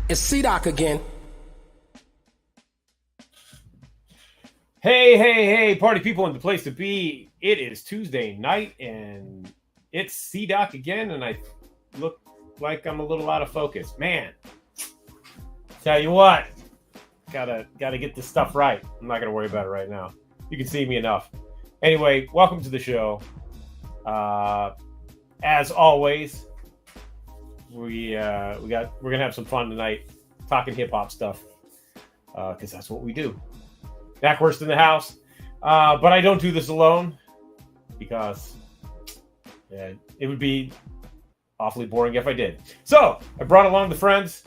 It's C-Doc again. Hey, party people in the place to be. It is Tuesday night, and it's C-Doc again, and I look like I'm a little out of focus. Man, tell you what, gotta get this stuff right. I'm not gonna worry about it right now. You can see me enough. Anyway, welcome to the show. As always, we're gonna have some fun tonight, talking hip hop stuff, because that's what we do. Backwurst in the house, but I don't do this alone because it would be awfully boring if I did. So I brought along the friends.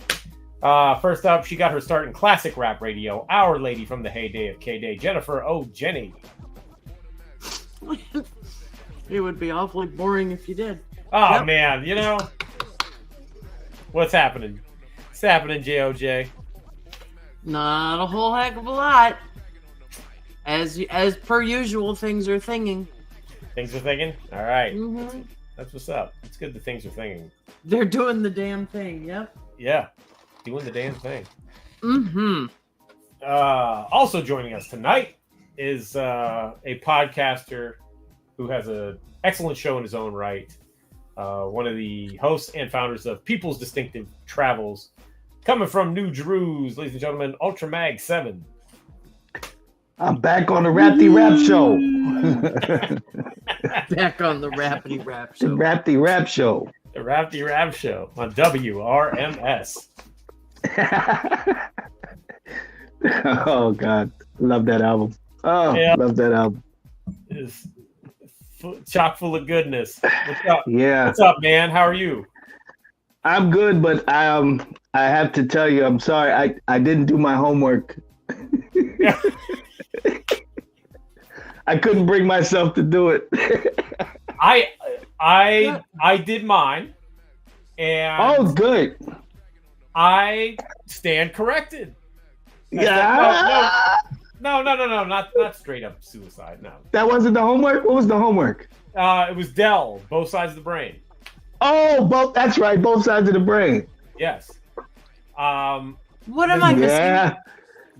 First up, she got her start in classic rap radio. Our lady from the heyday of K-Day, Jennifer O. Jenny. It would be awfully boring if you did. Oh, Yep. Man, you know what's happening? What's happening, JOJ? Not a whole heck of a lot. As per usual, things are thinking. Things are thinking. All right, Mm-hmm. that's what's up. It's good that things are thinking. They're doing the damn thing. Yep. Yeah, doing the damn thing. Mm-hmm. Also joining us tonight is a podcaster who has an excellent show in his own right. One of the hosts and founders of People's Distinctive Travels, coming from New Jerusalem, ladies and gentlemen, Ultra Mag 7. I'm back on the Rapty Rap Show. Back on the Rappity Rap The Show. Rapty Rap Show. The Rapty Rap Show on WRMS. Oh, God. Love that album. Oh, Yeah. love that album. It's chock full of goodness. What's up? Yeah. What's up, man? How are you? I'm good, but I have to tell you, I'm sorry. I didn't do my homework. Yeah. I couldn't bring myself to do it. I did mine, and Oh, good. I stand corrected. Yeah. No, not straight up suicide. No, That wasn't the homework? What was the homework? it was Dell, both sides of the brain. Oh, that's right. Both sides of the brain. Yes. What am I missing? Yeah.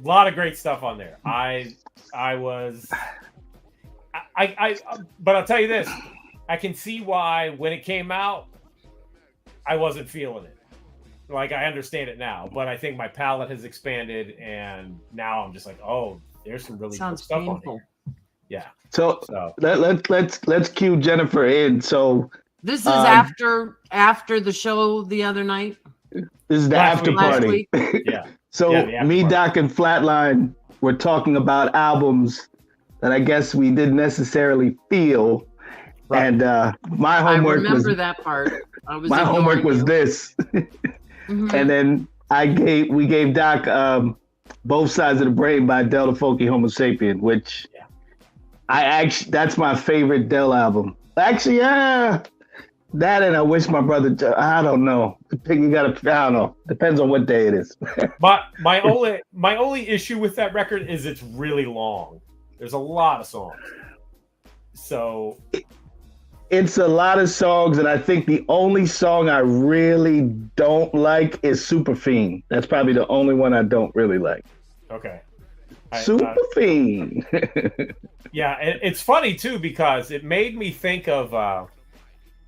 A lot of great stuff on there. But I'll tell you this, I can see why when it came out, I wasn't feeling it. Like, I understand it now, but I think my palate has expanded, and now I'm just like, oh, there's some really good Sounds stuff painful. on there. Yeah. So So let's cue Jennifer in. So This is after the show the other night. this is the Last after week. Last party. week. yeah. So Yeah, the after me, party. Doc, and Flatline were talking about albums that I guess we didn't necessarily feel. Right. And my I homework remember was that part. I was my homework ignoring was you. this. Mhm. And then we gave Doc Both Sides of the Brain by Del the Folky Homo Sapien, which that's my favorite Del album. Actually, that and I Wish My Brother, I don't know. I don't know. Depends on what day it is. But my only issue with that record is it's really long. There's a lot of songs. So It's a lot of songs, and I think the only song I really don't like is Super Fiend. That's probably the only one I don't really like. okay. Super Fiend. Yeah, it's funny too because it made me think of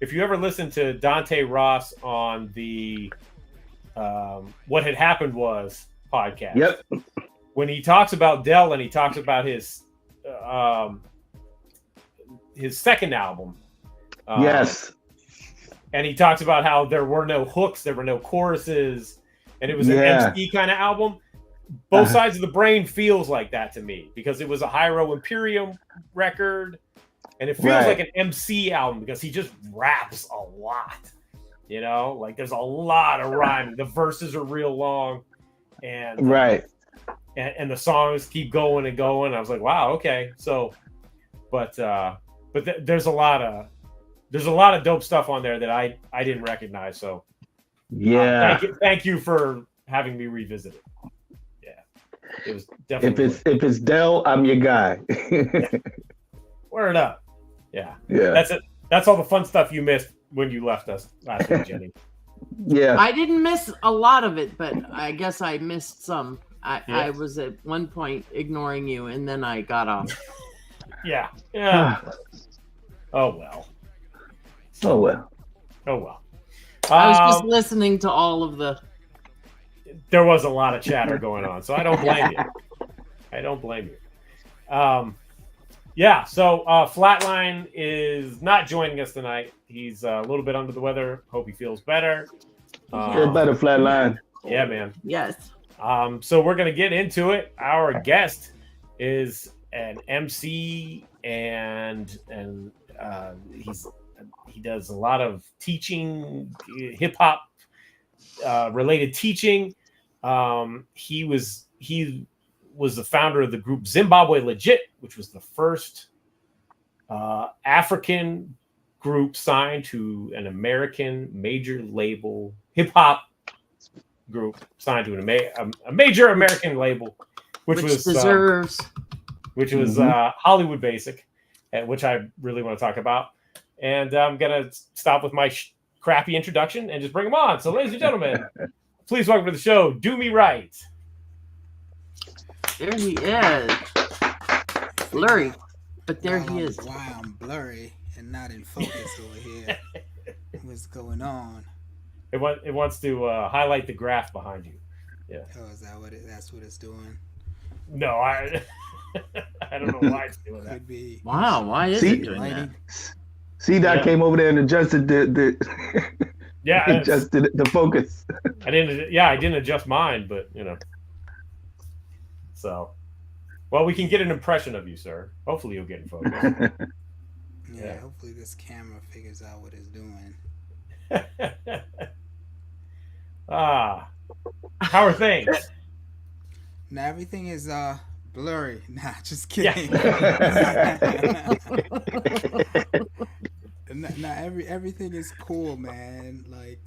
if you ever listen to Dante Ross on the What Had Happened Was podcast. Yep. When he talks about Del and he talks about his second album. Yes. And he talks about how there were no hooks, there were no choruses, and it was an MC kind of album. Both Sides of the Brain feels like that to me because it was a Hyro Imperium record, and it feels like an MC album because he just raps a lot. You know, like there's a lot of rhyming. The verses are real long, and and the songs keep going and going. I was like, wow, okay. So, but there's a lot of dope stuff on there that I didn't recognize. So yeah. Thank you for having me revisit it. Yeah, it was definitely. If it's Del, I'm your guy. Word up. Yeah. Yeah. That's it. That's all the fun stuff you missed when you left us last week, Jenny. Yeah. I didn't miss a lot of it, but I guess I missed some. I was at one point ignoring you, and then I got off. Yeah. Oh well. Oh well. Oh well. I was just listening to all of the. There was a lot of chatter going on, so I don't blame you. I don't blame you. Yeah, so Flatline is not joining us tonight. He's a little bit under the weather. Hope he feels better. Feel better, Flatline. Yeah, man. Yes. So we're gonna get into it. Our guest is an MC, and he does a lot of teaching, hip hop related teaching. He was the founder of the group Zimbabwe Legit, which was the first African group signed to an American major label, hip hop group signed to a major American label, which was deserves, Hollywood Basic, which I really want to talk about. And I'm gonna stop with my crappy introduction and just bring him on. So, ladies and gentlemen, please welcome to the show, Dumi Right. There he is. Blurry, but there he is. Why I'm blurry and not in focus over here. What's going on? It wants to highlight the graph behind you. Yeah. Oh, is that that's what it's doing? No, I don't know why it's doing that. Could be. Wow, why is it doing that? C-Dot came over there and adjusted the adjusted the focus. I didn't adjust mine, but So, well, we can get an impression of you, sir. Hopefully you'll get in focus. Yeah, hopefully this camera figures out what it's doing. How are things? Now everything is blurry. Nah, just kidding. Nah, everything is cool, man. Like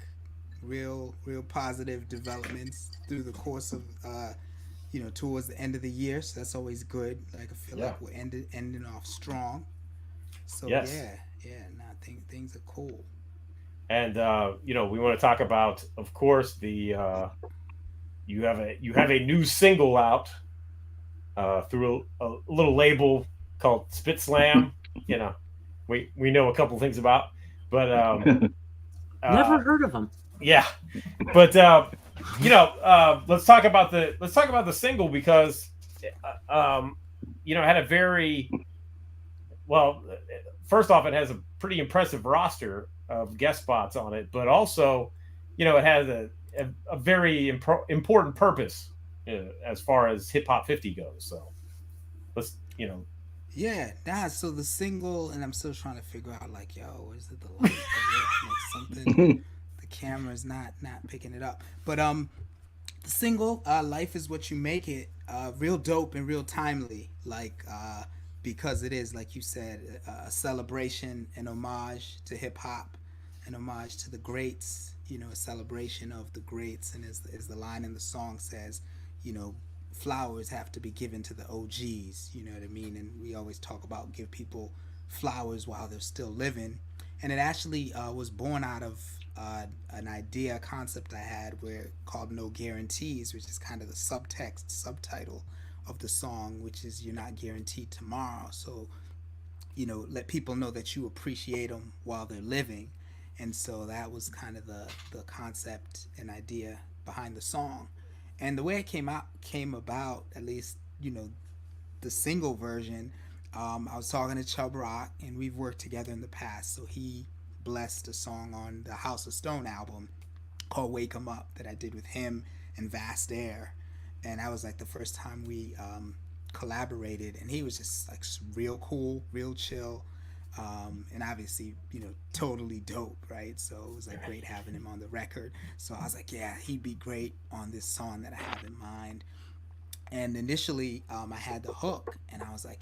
real positive developments through the course of towards the end of the year, so that's always good. Like I feel like we're ending off strong. So things are cool. And we want to talk about, of course, the you have a new single out through a little label called SpitSLAM. We know a couple things about, but never heard of them. Yeah, but let's talk about the single because it had a very well. First off, it has a pretty impressive roster of guest spots on it, but also, it has a very important purpose as far as Hip Hop 50 goes. So let's so the single, and I'm still trying to figure out is it the light? Something the camera's not picking it up, but the single Life Is What You Make It, real dope and real timely, because it is, like you said, a celebration, an homage to hip hop, an homage to the greats, a celebration of the greats. And as the line in the song says, flowers have to be given to the OGs, you know what I mean? And we always talk about give people flowers while they're still living. And it actually was born out of an idea, concept I had called No Guarantees, which is kind of the subtitle of the song, which is you're not guaranteed tomorrow. So, let people know that you appreciate them while they're living. And so that was kind of the concept and idea behind the song. And the way it came about, at least, the single version, I was talking to Chubb Rock, and we've worked together in the past. So he blessed a song on the House of Stone album called Wake 'Em Up that I did with him and Vast Air. And that was like the first time we collaborated, and he was just like real cool, real chill, and obviously, totally dope, right? So it was like great having him on the record. So I was like, yeah, he'd be great on this song that I have in mind. And initially, I had the hook, and I was like,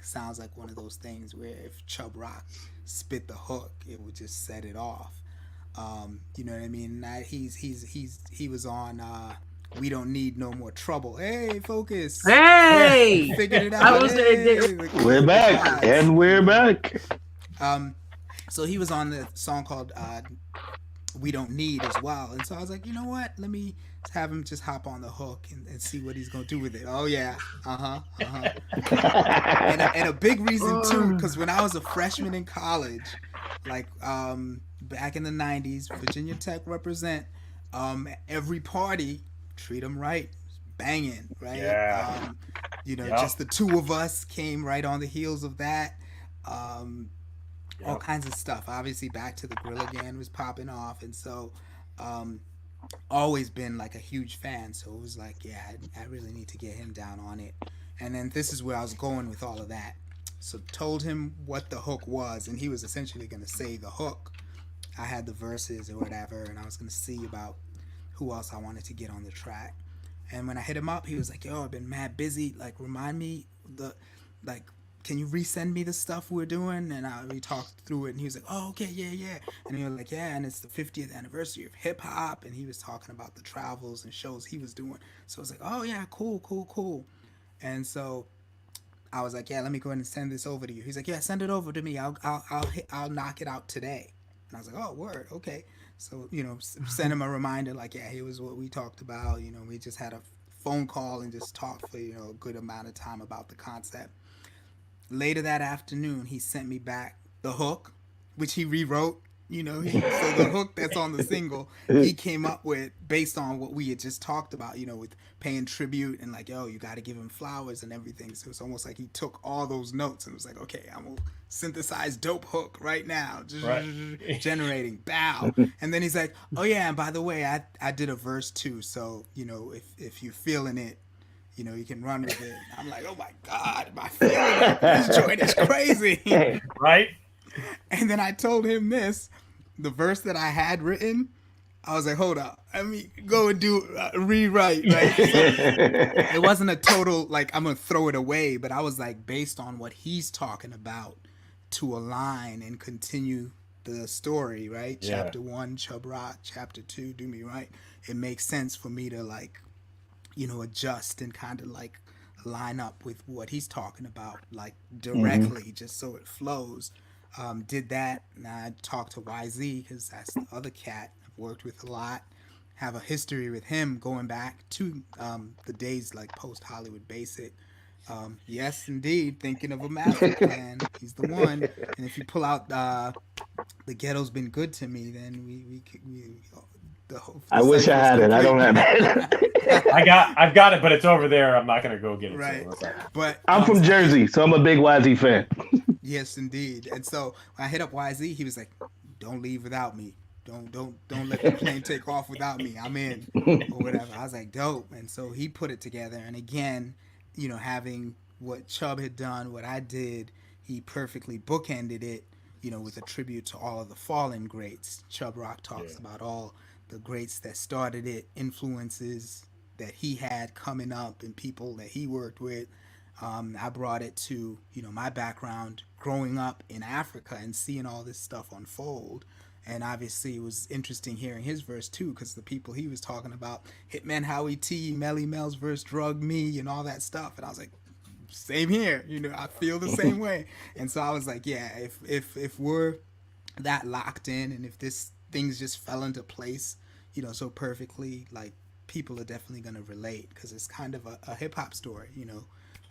sounds like one of those things where if Chubb Rock spit the hook, it would just set it off. You know what I mean? He was on We Don't Need No More Trouble. Hey, focus. Hey, figured it out. We're back, and we're back. So he was on the song called we don't need as well. And so I was like, you know what? Let me have him just hop on the hook and see what he's gonna do with it. Oh yeah, and a big reason too, because when I was a freshman in college, like back in the '90s, Virginia Tech represent. Every party treat them right, banging, right? Yeah. Just the two of us came right on the heels of that. All kinds of stuff. Obviously, Back to the Grill Again was popping off, and so always been like a huge fan. So it was like, yeah, I really need to get him down on it. And then this is where I was going with all of that. So told him what the hook was, and he was essentially going to say the hook. I had the verses or whatever, and I was going to see about who else I wanted to get on the track. And when I hit him up, he was like, yo, I've been mad busy. Like, remind me can you resend me the stuff we're doing? And we talked through it, and he was like, oh, okay, yeah. And he was like, yeah, and it's the 50th anniversary of hip hop. And he was talking about the travels and shows he was doing. So I was like, oh yeah, cool. And so I was like, yeah, let me go ahead and send this over to you. He's like, yeah, send it over to me. I'll knock it out today. And I was like, oh, word, okay. So, send him a reminder like, yeah, here was what we talked about. We just had a phone call and just talked for, a good amount of time about the concept. Later that afternoon, he sent me back the hook, which he rewrote. So the hook that's on the single, he came up with based on what we had just talked about, with paying tribute and like, yo, you got to give him flowers and everything. So it's almost like he took all those notes and was like, okay, I'm going to synthesize dope hook right now. Right. Generating, bow. And then he's like, oh yeah, and by the way, I did a verse too. So, if you're feeling it, you can run with it. I'm like, oh my God, my feeling this joint is crazy. Right? And then I told him the verse that I had written, I was like, hold up, let me go and do rewrite, right? So it wasn't a total, like, I'm going to throw it away, but I was like, based on what he's talking about to align and continue the story, right? Yeah. Chapter 1, Chub Rock, Chapter 2, Dumi, right? It makes sense for me to like, adjust and kind of like line up with what he's talking about, like directly, just so it flows. Did that, and I talked to YZ because that's the other cat I've worked with a lot. Have a history with him going back to the days like post Hollywood Basic. Yes, indeed, thinking of a master plan. He's the one. And if you pull out The Ghetto's Been Good to Me, then we I wish I had it. I don't have it. I've got it, but it's over there. I'm not gonna go get it. Right. But I'm from Jersey, so I'm a big YZ fan. Yes, indeed. And so when I hit up YZ, he was like, "Don't leave without me. Don't let the plane take off without me. I'm in," or whatever. I was like, "Dope." And so he put it together. And again, having what Chubb had done, what I did, he perfectly bookended it. With a tribute to all of the fallen greats. Chubb Rock talks about all the greats that started it, influences that he had coming up and people that he worked with. I brought it to, my background growing up in Africa and seeing all this stuff unfold. And obviously it was interesting hearing his verse too, because the people he was talking about, Hitman Howie T, Melly Mel's verse, Drug Me, and all that stuff. And I was like, same here, I feel the same way. And so I was like, yeah, if we're that locked in and if things just fell into place, so perfectly, like people are definitely going to relate because it's kind of a hip hop story,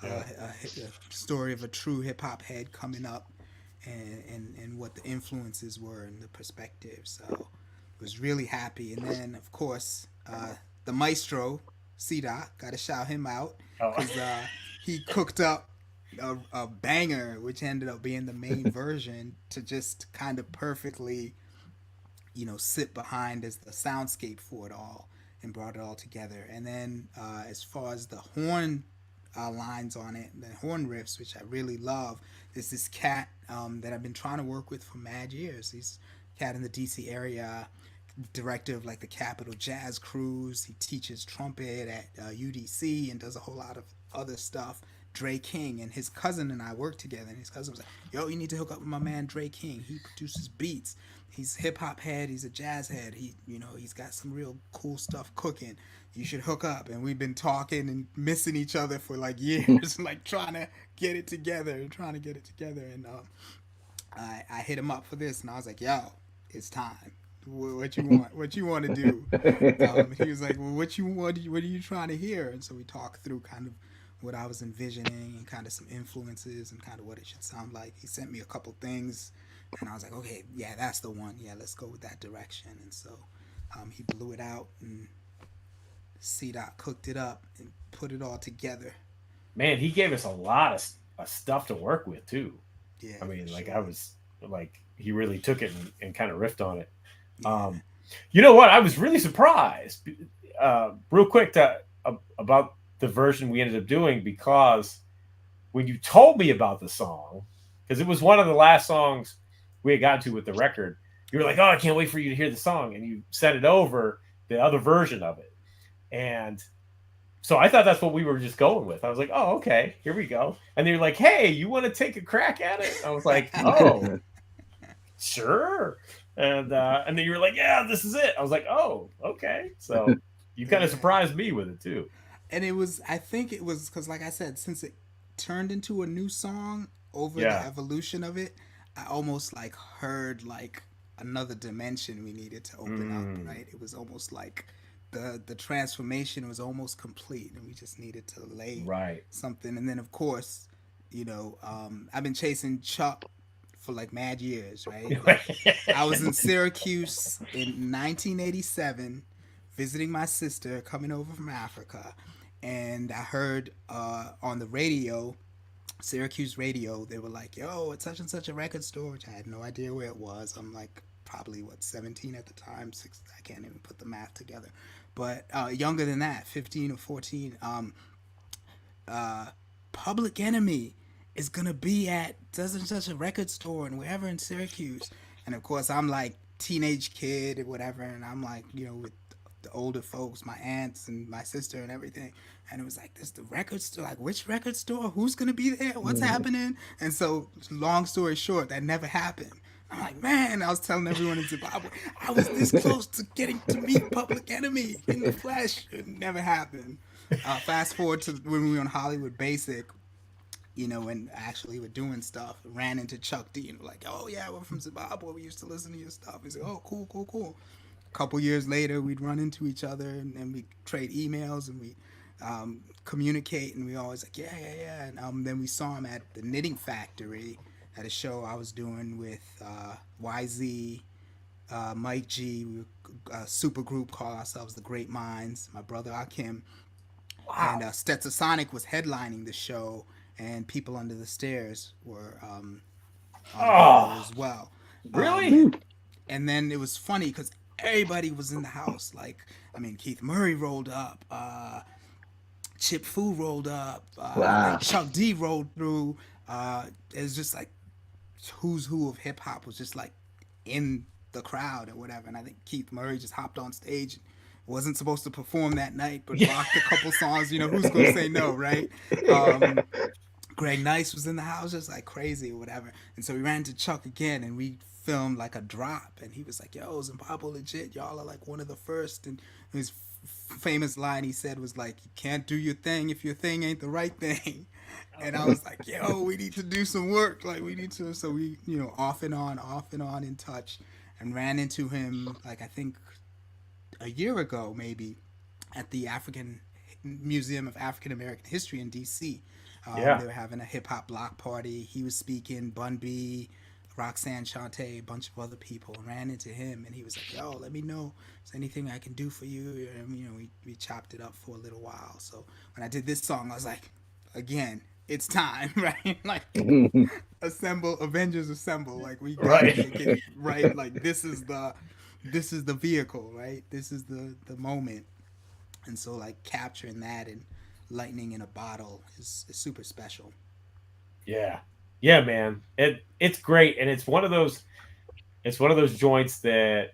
a story of a true hip hop head coming up and what the influences were and the perspective. So was really happy. And then of course, the maestro, C-Doc, got to shout him out because he cooked up a banger, which ended up being the main version to just kind of perfectly, sit behind as the soundscape for it all and brought it all together. And then as far as the horn lines on it, the horn riffs, which I really love, there's this cat that I've been trying to work with for mad years. He's a cat in the DC area, director of like the Capitol Jazz Cruise. He teaches trumpet at UDC and does a whole lot of other stuff. Dre King and his cousin and I worked together, and his cousin was like, yo, you need to hook up with my man Dre King. He produces beats. He's a hip hop head, he's a jazz head. He's got some real cool stuff cooking. You should hook up. And we've been talking and missing each other for like years, like trying to get it together. And I hit him up for this, and I was like, yo, it's time. what you want? What you want to do?" He was like, "Well, what you want? What are you trying to hear?" And so we talked through kind of what I was envisioning and kind of some influences and kind of what it should sound like. He sent me a couple things, and I was like, "Okay, yeah, that's the one. Yeah, let's go with that direction." And so he blew it out, and C Dot cooked it up and put it all together. Man, he gave us a lot of stuff to work with too. Yeah, I mean, like sure. I was like, he really took it and kind of riffed on it. Yeah. You know what? I was really surprised. Real quick about the version we ended up doing, because when you told me about the song, because it was one of the last songs we had gotten to with the record, you were like, "Oh, I can't wait for you to hear the song," and you sent it over, the other version of it, and so I thought that's what we were just going with. I was like, "Oh, okay, here we go," and they're like, "Hey, you want to take a crack at it?" I was like, "Oh, sure." And then you were like, "Yeah, this is it." I was like, "Oh, okay." So you kind of surprised me with it too. And it was, I think it was because, like I said, since it turned into a new song over the Yeah. evolution of it, I almost like heard like another dimension we needed to open up. Right? It was almost like the transformation was almost complete, and we just needed to lay Right. something. And then, of course, I've been chasing Chuck for like mad years, right? Like I was in Syracuse in 1987 visiting my sister coming over from Africa, and I heard on the radio, Syracuse radio, they were like, "Yo, it's such and such a record store," which I had no idea where it was. I'm like probably 17 at the time, six. I can't even put the math together, but younger than that, 15 or 14. Public Enemy is gonna be at such and such a record store and wherever in Syracuse. And of course, I'm like teenage kid or whatever, and I'm like, with the older folks, my aunts and my sister and everything. And it was like, this the record store? Like, which record store? Who's gonna be there? What's happening? And so, long story short, that never happened. I'm like, man, I was telling everyone in Zimbabwe, I was this close to getting to meet Public Enemy in the flesh. It never happened. Fast forward to when we were on Hollywood Basic, and actually we're doing stuff. Ran into Chuck D and we're like, "Oh yeah, we're from Zimbabwe. We used to listen to your stuff." He's like, "Oh, cool, cool, cool." A couple years later, we'd run into each other and we trade emails and we communicate, and we always like, "Yeah, yeah, yeah." And then we saw him at the Knitting Factory at a show I was doing with YZ, Mike G. We were a super group, call ourselves the Great Minds. My brother Akim. Wow. And Stetsasonic was headlining the show, and People Under the Stairs were on the bill as well. Really? And then it was funny because everybody was in the house. Like, Keith Murray rolled up, Chip Fu rolled up, Wow. Chuck D rolled through. It was just like who's who of hip hop was just like in the crowd or whatever. And I think Keith Murray just hopped on stage. Wasn't supposed to perform that night, but rocked a couple songs. Who's gonna say no, right? Greg Nice was in the house just like crazy or whatever. And so we ran to Chuck again, and we filmed like a drop, and he was like, "Yo, Zimbabwe legit. Y'all are like one of the first." And his famous line he said was like, "You can't do your thing if your thing ain't the right thing." And I was like, "Yo, we need to do some work. Like we need to." So we, off and on in touch, and ran into him like I think a year ago maybe at the African Museum of African American History in DC. Yeah. They were having a hip hop block party. He was speaking, Bun B, Roxanne Shante, a bunch of other people, and ran into him, and he was like, "Yo, let me know if there's anything I can do for you." And, we chopped it up for a little while. So when I did this song, I was like, again, it's time, right? Like, assemble, Avengers assemble. Like, we gotta make it right. Like, this is the vehicle, right? This is the moment. And so like capturing that and lightning in a bottle is super special. Yeah. Yeah, man. It's great, and it's one of those joints that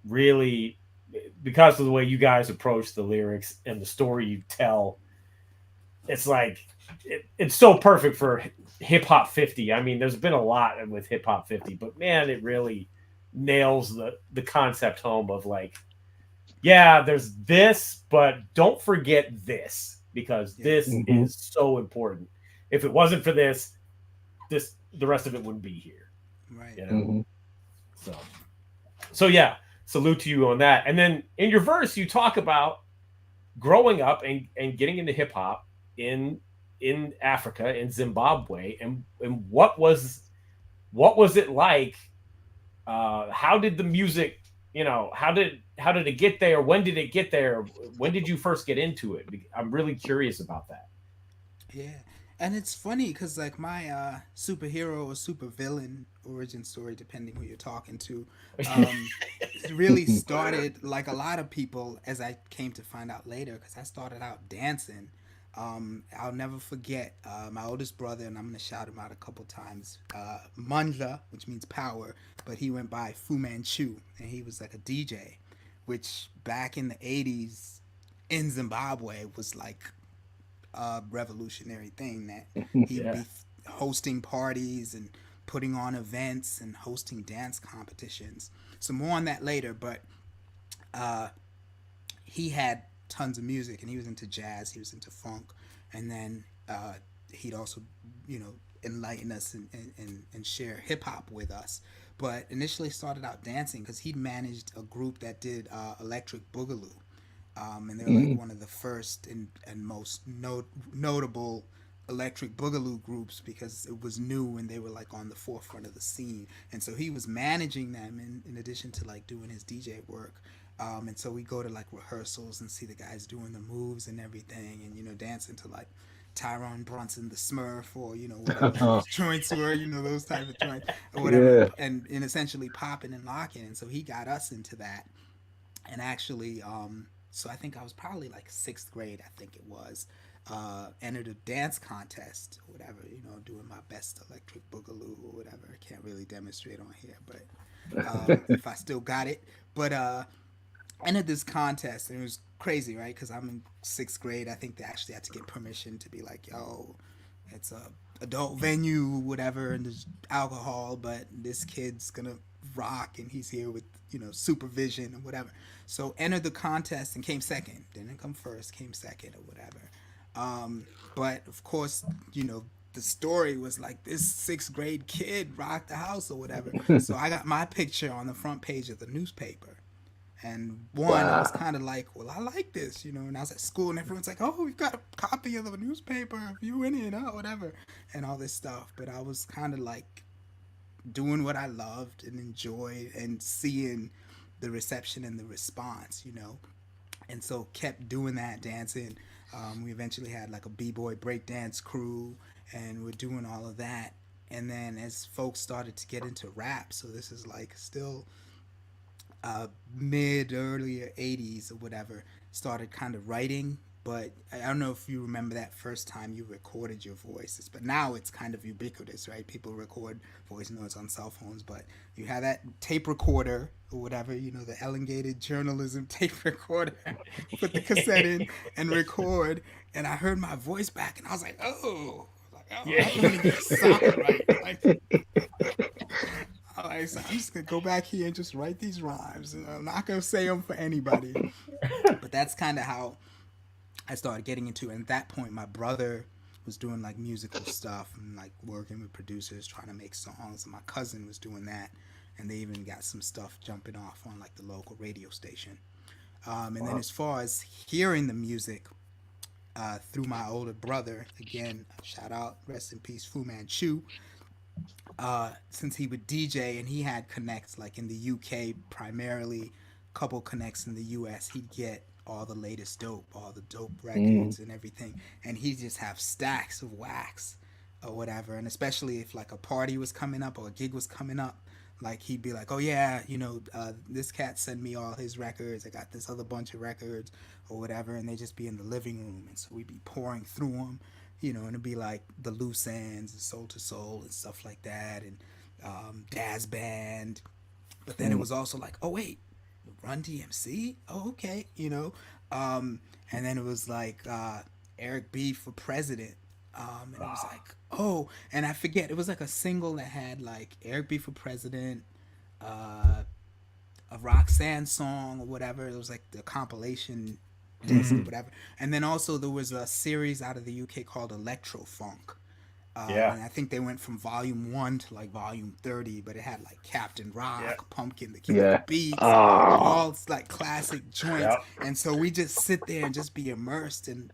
really, because of the way you guys approach the lyrics and the story you tell, it's like it's so perfect for Hip Hop 50. I mean, there's been a lot with Hip Hop 50, but man, it really nails the concept home of like, yeah, there's this, but don't forget this, because this is so important. If it wasn't for this, the rest of it wouldn't be here. Right. You know? So So yeah, salute to you on that. And then in your verse, you talk about growing up and getting into hip hop in Africa, in Zimbabwe, and what was it like? How did the music, how did it get there? When did it get there? When did you first get into it? I'm really curious about that. Yeah. And it's funny because like my superhero or supervillain origin story, depending who you're talking to, um, really started like a lot of people, as I came to find out later, because I started out dancing. I'll never forget my oldest brother, and I'm gonna shout him out a couple times. Mandla, which means power, but he went by Fu Manchu, and he was like a DJ, which back in the '80s in Zimbabwe was like a revolutionary thing, that he would Yeah. be hosting parties and putting on events and hosting dance competitions. So more on that later, but uh, he had tons of music and he was into jazz, he was into funk, and then he'd also, enlighten us and share hip hop with us. But initially started out dancing because he'd managed a group that did electric boogaloo, and they're like one of the first and most notable electric boogaloo groups because it was new and they were like on the forefront of the scene. And so he was managing them in addition to like doing his DJ work. And so we go to like rehearsals and see the guys doing the moves and everything, and dancing to like Tyrone Brunson, the Smurf, or whatever those joints were, those type of joints or whatever, Yeah. and essentially popping and locking. And so he got us into that, and actually, so I think I was probably like sixth grade, I think it was. Entered a dance contest or whatever, doing my best electric boogaloo or whatever. I can't really demonstrate on here, but if I still got it. But entered this contest, and it was crazy, right? Because I'm in sixth grade. I think they actually had to get permission to be like, yo, it's a adult venue, whatever, and there's alcohol, but this kid's gonna rock, and he's here with supervision or whatever. So entered the contest and came second. Didn't come first, came second or whatever. But of course, the story was like this sixth grade kid rocked the house or whatever. So I got my picture on the front page of the newspaper. And one, I was Wow. kind of like, well, I like this, and I was at school and everyone's like, oh, we've got a copy of the newspaper of you in it, whatever, and all this stuff. But I was kind of like doing what I loved and enjoyed and seeing the reception and the response. And so kept doing that, dancing. We eventually had like a b-boy breakdance crew, and we're doing all of that. And then as folks started to get into rap, so this is like still mid earlier 80s or whatever, started kind of writing. But I don't know if you remember that first time you recorded your voices, but now it's kind of ubiquitous, right? People record voice notes on cell phones, but you have that tape recorder or whatever, the elongated journalism tape recorder. Put the cassette in and record, and I heard my voice back, and I was like, oh, Yeah. I don't even sound right. Like, so I'm just gonna go back here and just write these rhymes. And I'm not gonna say them for anybody, but that's kind of how I started getting into it. And at that point, my brother was doing like musical stuff and like working with producers trying to make songs, and my cousin was doing that, and they even got some stuff jumping off on like the local radio station. And then as far as hearing the music, through my older brother, again, shout out, rest in peace, Fu Manchu. Since he would DJ and he had connects like in the UK primarily, couple connects in the US, he'd get all the latest dope, all the dope records and everything, and he'd just have stacks of wax or whatever. And especially if like a party was coming up or a gig was coming up, like he'd be like, oh yeah, this cat sent me all his records, I got this other bunch of records or whatever, and they just be in the living room, and so we'd be pouring through them, and it'd be like the loose ends and soul to soul and stuff like that, and Daz Band. But then it was also like, oh wait, Run DMC, oh okay, and then it was like Eric B for president, and it was like, oh, and I forget, it was like a single that had like Eric B for president, a Roxanne song or whatever. It was like the compilation disc or whatever. And then also there was a series out of the UK called Electro Funk. And I think they went from volume 1 to like volume 30, but it had like Captain Rock, Pumpkin, the King of the Beats, all like classic joints. And so we just sit there and just be immersed. And,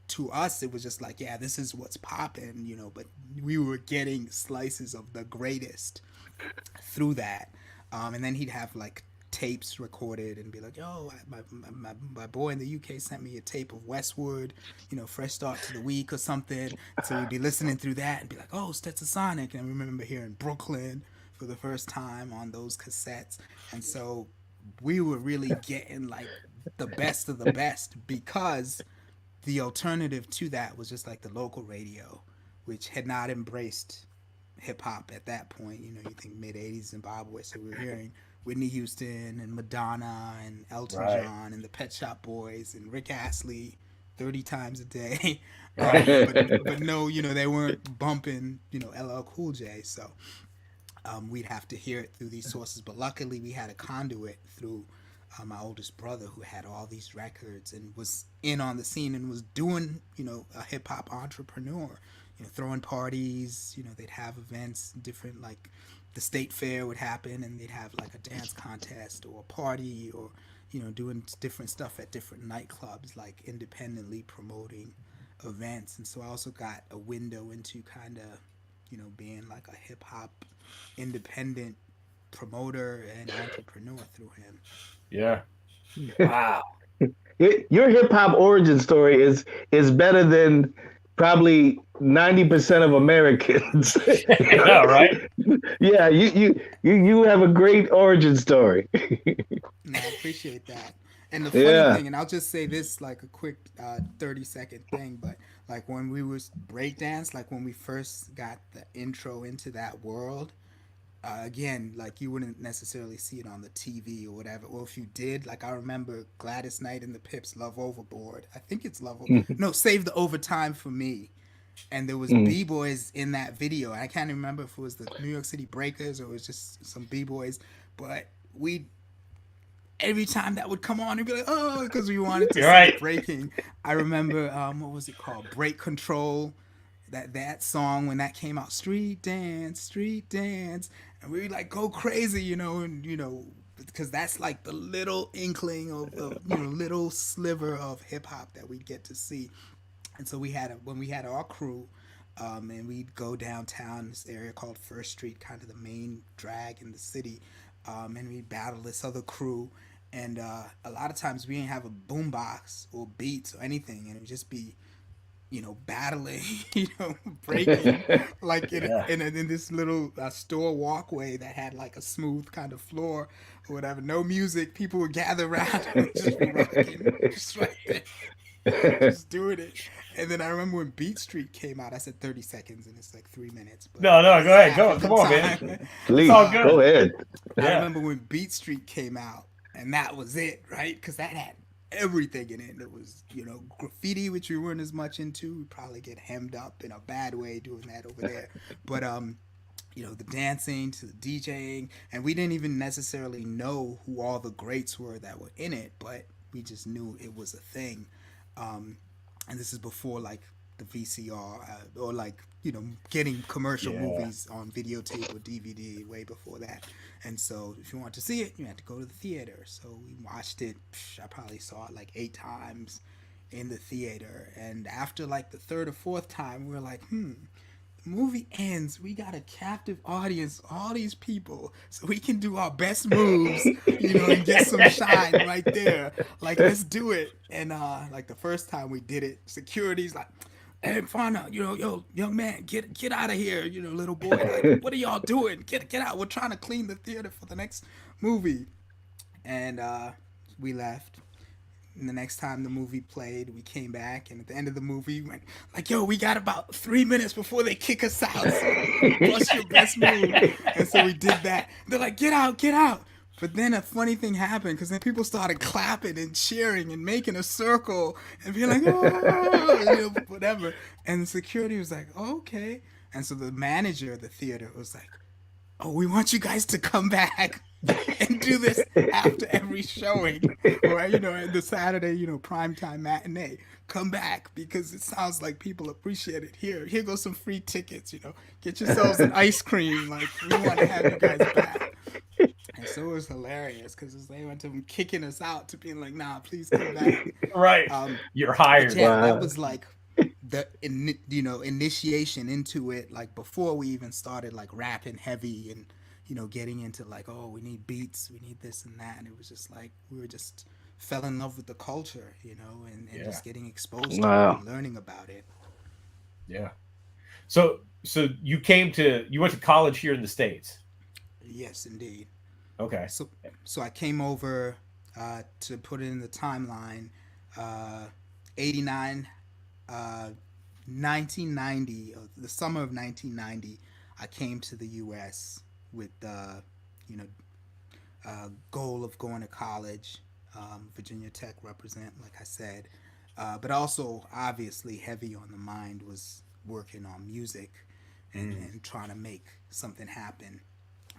to us, it was just like, yeah, this is what's popping, but we were getting slices of the greatest through that. And then he'd have like tapes recorded and be like, yo, my boy in the UK sent me a tape of Westwood, Fresh Start to the Week or something. So we'd be listening through that and be like, oh, Stetsasonic. And I remember hearing Brooklyn for the first time on those cassettes. And so we were really getting like the best of the best, because the alternative to that was just like the local radio, which had not embraced hip hop at that point. You think mid 80s Zimbabwe. So we were hearing Whitney Houston and Madonna and Elton John and the Pet Shop Boys and Rick Astley 30 times a day. But no, they weren't bumping, LL Cool J. So we'd have to hear it through these sources. But luckily we had a conduit through my oldest brother, who had all these records and was in on the scene and was doing, a hip hop entrepreneur, throwing parties, they'd have events, different, like the state fair would happen and they'd have like a dance contest or a party, or, doing different stuff at different nightclubs, like independently promoting events. And so I also got a window into kind of, being like a hip hop independent promoter and entrepreneur through him. Yeah. Wow. Your hip hop origin story is better than probably 90% of Americans. Yeah, right? Yeah, you have a great origin story. I appreciate that. And the funny thing, and I'll just say this like a quick 30-second thing, but like when we was breakdance, like when we first got the intro into that world, again, like you wouldn't necessarily see it on the TV or whatever. Or if you did, like I remember Gladys Knight and the Pips' Love Overboard. I think it's Love Overboard. No, Save the Overtime for Me. And there was B-boys in that video. I can't remember if it was the New York City Breakers or it was just some B-boys. But every time that would come on, we'd be like, oh, because we wanted to start breaking. I remember, what was it called? Break Control. That song, when that came out, Street Dance, and we like go crazy, and because that's like the little inkling of little sliver of hip hop that we'd get to see. And so when we had our crew, and we'd go downtown, this area called First Street, kind of the main drag in the city, and we'd battle this other crew, and a lot of times we didn't have a boombox or beats or anything, and it would just be battling, breaking, like in this little store walkway that had like a smooth kind of floor or whatever, no music, people would gather around and just be rocking, just right there, just doing it. And then I remember when Beat Street came out, I said 30 seconds and it's like 3 minutes. But no, go ahead, come on, man. Please, go ahead. I remember when Beat Street came out, and that was it, right? Because that had everything in it. There was, graffiti, which we weren't as much into. We probably get hemmed up in a bad way doing that over there. But the dancing to the DJing, and we didn't even necessarily know who all the greats were that were in it, but we just knew it was a thing. And this is before like the VCR or like getting commercial movies on videotape or DVD, way before that. And so if you want to see it, you had to go to the theater. So we watched it. I probably saw it like 8 times in the theater. And after like the 3rd or 4th time, we were like, the movie ends. We got a captive audience, all these people, so we can do our best moves, and get some shine right there. Like, let's do it. And like the first time we did it, security's like, hey, Fana, yo, young man, get out of here, little boy. Like, what are y'all doing? Get out. We're trying to clean the theater for the next movie. And we left. And the next time the movie played, we came back, and at the end of the movie, we went like, yo, we got about 3 minutes before they kick us out. So what's your best move? And so we did that. They're like, get out. But then a funny thing happened, because then people started clapping and cheering and making a circle and being like, oh, whatever. And the security was like, oh, okay. And so the manager of the theater was like, oh, we want you guys to come back. and do this after every showing, or the Saturday, primetime matinee. Come back because it sounds like people appreciate it. Here goes some free tickets. Get yourselves an ice cream. Like we want to have you guys back. And so it was hilarious because they went to them kicking us out to being like, nah, please come back. Right. You're hired. Yeah, wow. That was like the initiation into it, like before we even started like rapping heavy and getting into like, oh, we need beats, we need this and that. And it was just like we were just fell in love with the culture, and just getting exposed to it and learning about it. Yeah. So you went to college here in the States? Yes, indeed. Okay. So I came over to put it in the timeline, 89, 1990, the summer of 1990, I came to the U.S. with goal of going to college, Virginia Tech represent, like I said, but also obviously heavy on the mind was working on music and trying to make something happen.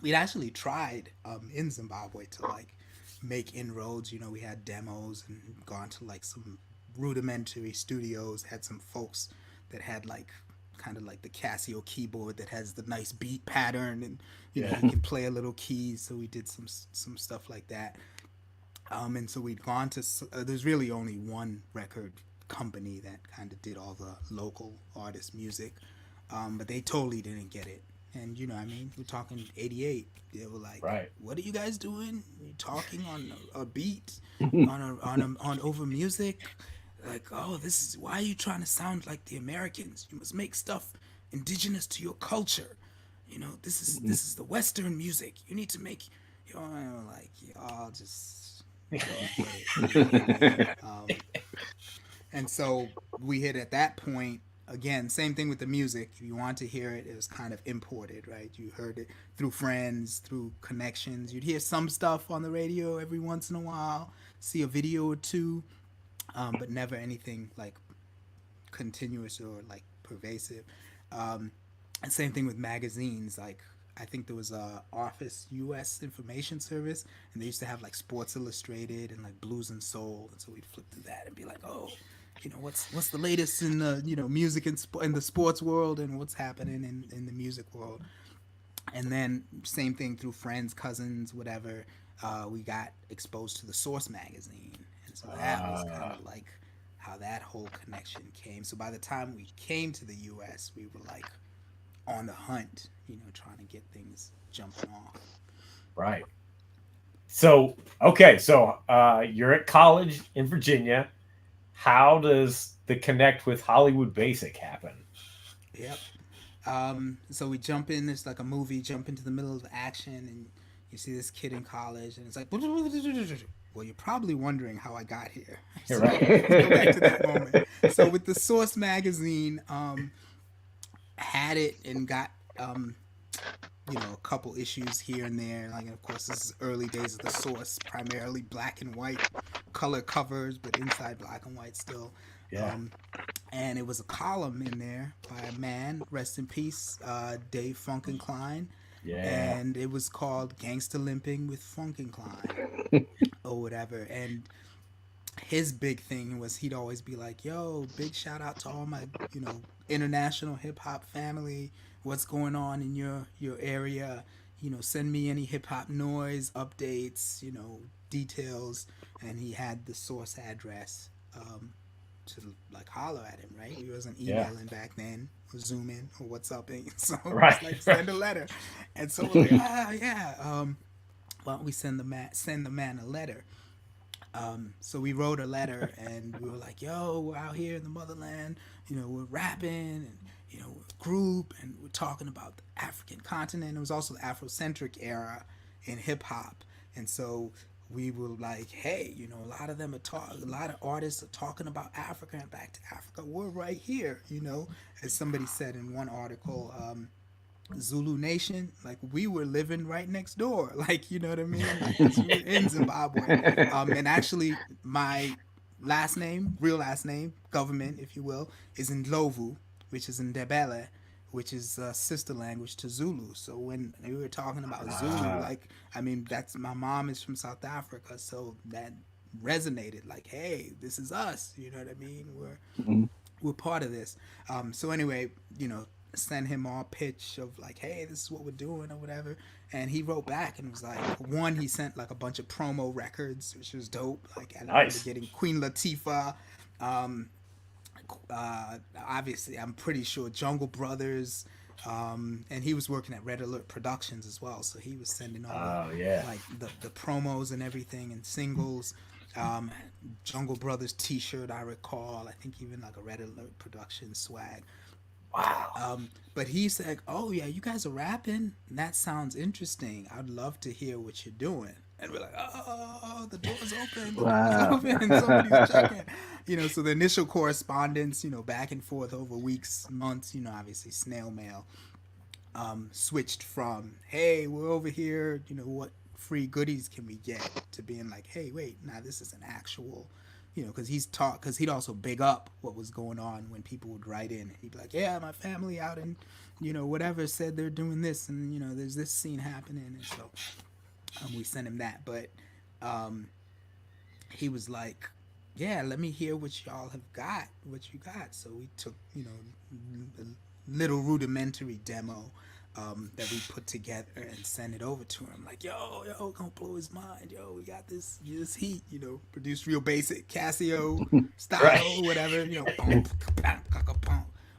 We'd actually tried in Zimbabwe to like make inroads. We had demos and gone to like some rudimentary studios, had some folks that had like kind of like the Casio keyboard that has the nice beat pattern and you can play a little keys. So we did some stuff like that. And so we'd gone to there's really only one record company that kind of did all the local artist music, but they totally didn't get it. And we're talking 88. They were like, right. What are you guys doing? You're talking on a beat, on over music. Like, oh, why are you trying to sound like the Americans? You must make stuff indigenous to your culture. This is the Western music. You need to make like y'all just. And so we hit at that point. Again, same thing with the music. If you want to hear it, it was kind of imported, right? You heard it through friends, through connections. You'd hear some stuff on the radio every once in a while, see a video or two, but never anything like continuous or like pervasive. And same thing with magazines. Like I think there was a Office U.S. Information Service, and they used to have like Sports Illustrated and like Blues and Soul. And so we'd flip through that and be like, oh, what's the latest in the music and in the sports world and what's happening in the music world. And then same thing through friends, cousins, whatever, we got exposed to the Source magazine, and so that was kind of like how that whole connection came. So by the time we came to the US, we were like on the hunt, trying to get things jumping off. Right. So okay, so you're at college in Virginia. How does the connect with Hollywood Basic happen? Yep. So we jump in, it's like a movie, jump into the middle of the action, and you see this kid in college, and it's like, well, you're probably wondering how I got here. So right. Let's go back to that moment. So with the Source magazine, had it and got, a couple issues here and there. Like, of course, this is early days of the Source, primarily black and white color covers, but inside black and white still. Yeah. And it was a column in there by a man, rest in peace, Dave Funkenklein. Yeah. And it was called Gangsta Limping with Funkenklein or whatever. And his big thing was he'd always be like, yo, big shout out to all my, international hip hop family. What's going on in your area? Send me any hip hop noise, updates, details. And he had the Source address to like holler at him, right? He wasn't emailing back then, or Zooming, or WhatsApping. So right. Like send a letter. And so we're like, why don't we send the man a letter? So we wrote a letter, and we were like, yo, we're out here in the motherland, we're rapping, and we're a group, and we're talking about the African continent. It was also the Afrocentric era in hip hop, and so we were like, hey, a lot of artists are talking about Africa and back to Africa. We're right here, as somebody said in one article, Zulu Nation, like we were living right next door, like, you know what I mean? Like, we were in Zimbabwe. And actually my real last name, government, if you will, is Ndlovu, which is in Ndebele, which is sister language to Zulu. So when we were talking about Zulu, like, I mean, that's, my mom is from South Africa, so that resonated. Like, hey, this is us. You know what I mean? We're part of this. So anyway, you know, send him all pitch of like, hey, this is what we're doing or whatever. And he wrote back and was like, one, he sent like a bunch of promo records, which was dope. Like, I remember getting Queen Latifah. Obviously, I'm pretty sure Jungle Brothers. And he was working at Red Alert Productions as well. So he was sending all like the promos and everything and singles. Jungle Brothers t-shirt, I recall. I think even like a Red Alert production swag. Wow. But he said, oh yeah, you guys are rapping? That sounds interesting. I'd love to hear what you're doing. And we're like, oh, the door's open. The door's open. And somebody's checking. You know, so the initial correspondence, you know, back and forth over weeks, months, you know, obviously snail mail, switched from, hey, we're over here, you know, what free goodies can we get, to being like, hey, wait, now this is an actual, you know, because he'd also big up what was going on when people would write in. He'd be like, yeah, my family out in, you know, whatever said they're doing this, and, you know, there's this scene happening. And so we sent him that. But he was like, yeah, let me hear what y'all have got, what you got. So we took, you know, a little rudimentary demo that we put together and sent it over to him. Like, yo, gonna blow his mind. Yo, we got this heat, you know, produced real basic Casio style, whatever, you know,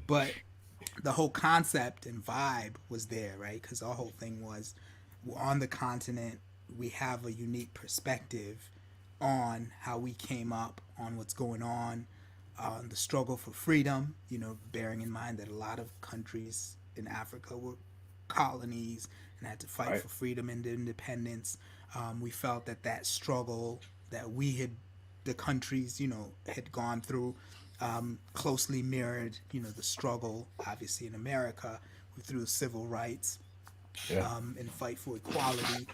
but the whole concept and vibe was there, right? Because our whole thing was, we're on the continent, we have a unique perspective on how we came up, on what's going on the struggle for freedom, you know, bearing in mind that a lot of countries in Africa were colonies and had to fight for freedom and independence. We felt that struggle that the countries, you know, had gone through, closely mirrored, you know, the struggle, obviously in America, through civil rights, and fight for equality.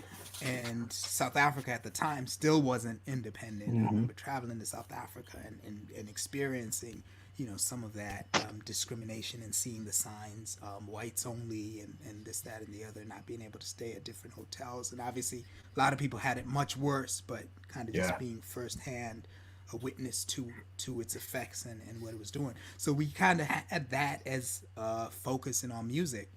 And South Africa at the time still wasn't independent. I remember traveling to South Africa and experiencing, you know, some of that discrimination and seeing the signs, whites only, and this, that, and the other, not being able to stay at different hotels. And obviously a lot of people had it much worse, but kind of just being firsthand a witness to its effects and what it was doing. So we kind of had that as a focus in our music.